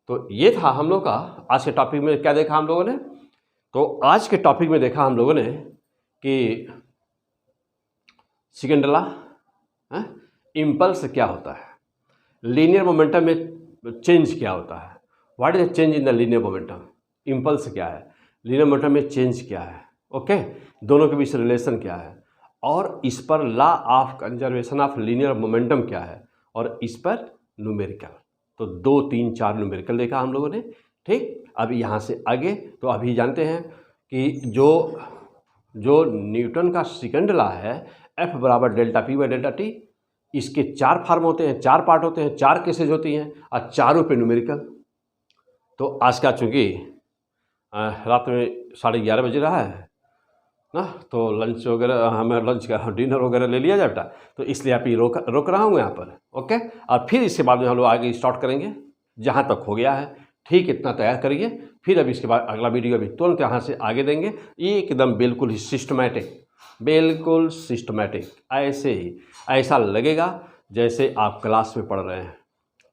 तो ये था हम लोग का आज के टॉपिक में। क्या देखा हम लोगों ने, तो आज के टॉपिक में देखा हम लोगों ने कि सेकेंड लॉ, इम्पल्स क्या होता है, लीनियर मोमेंटम में चेंज क्या होता है, what is the change in the linear momentum, impulse क्या है, लीनियर मोमेंटम में चेंज क्या है, ओके, दोनों के बीच रिलेशन क्या है, और इस पर law of conservation of linear momentum क्या है, और इस पर न्यूमेरिकल। तो 2 3 4 न्यूमेरिकल देखा हम लोगों ने। ठीक, अब यहाँ से आगे तो अभी जानते हैं कि जो न्यूटन का सेकंड लॉ है, F बराबर delta P by delta T, इसके 4 फॉर्म होते हैं, 4 पार्ट होते हैं, 4 केसेज होती हैं, और चारों पे न्यूमेरिकल। तो आज का चूँकि रात में 11:30 बज रहा है ना, तो लंच वगैरह, हमें लंच का डिनर वगैरह ले लिया जाए बेटा, तो इसलिए आप ये रोक रहा हूँ यहाँ पर। ओके, और फिर इसके बाद में हम लोग आगे स्टार्ट करेंगे जहाँ तक हो गया है। ठीक, इतना तैयार करिए, फिर अभी इसके बाद अगला वीडियो अभी तुरंत यहाँ से आगे देंगे, एकदम बिल्कुल ही सिस्टमैटिक, बिल्कुल सिस्टमैटिक, ऐसे ही, ऐसा लगेगा जैसे आप क्लास में पढ़ रहे हैं,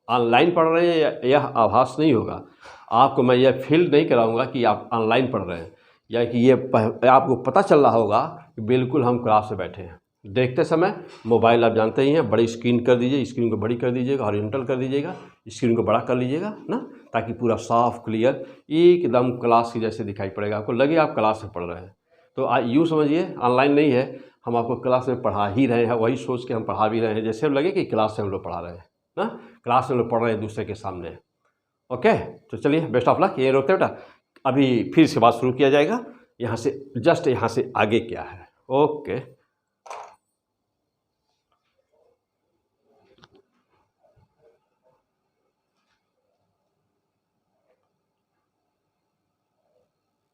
ऑनलाइन पढ़ रहे हैं। यह आभास नहीं होगा आपको, मैं यह फील नहीं कराऊंगा कि आप ऑनलाइन पढ़ रहे हैं, या कि ये आपको पता चल रहा होगा कि बिल्कुल हम क्लास में बैठे हैं। देखते समय मोबाइल आप जानते ही हैं, बड़ी स्क्रीन कर दीजिए, स्क्रीन को बड़ी कर दीजिएगा, हॉरिजॉन्टल कर दीजिएगा, स्क्रीन को बड़ा कर लीजिएगा ना, ताकि पूरा साफ क्लियर एकदम क्लास की जैसे दिखाई पड़ेगा, आपको लगे आप क्लास में पढ़ रहे हैं। तो यूँ समझिए ऑनलाइन नहीं है, हम आपको क्लास में पढ़ा ही रहे हैं, वही सोच के हम पढ़ा भी रहे हैं, जैसे लगे कि क्लास से हम लोग पढ़ा रहे हैं ना, क्लास में हम लोग पढ़ रहे हैं दूसरे के सामने। ओके, तो चलिए बेस्ट ऑफ लक, ये रोकते बेटा, अभी फिर इसके बाद शुरू किया जाएगा यहाँ से, जस्ट यहाँ से आगे क्या है। ओके।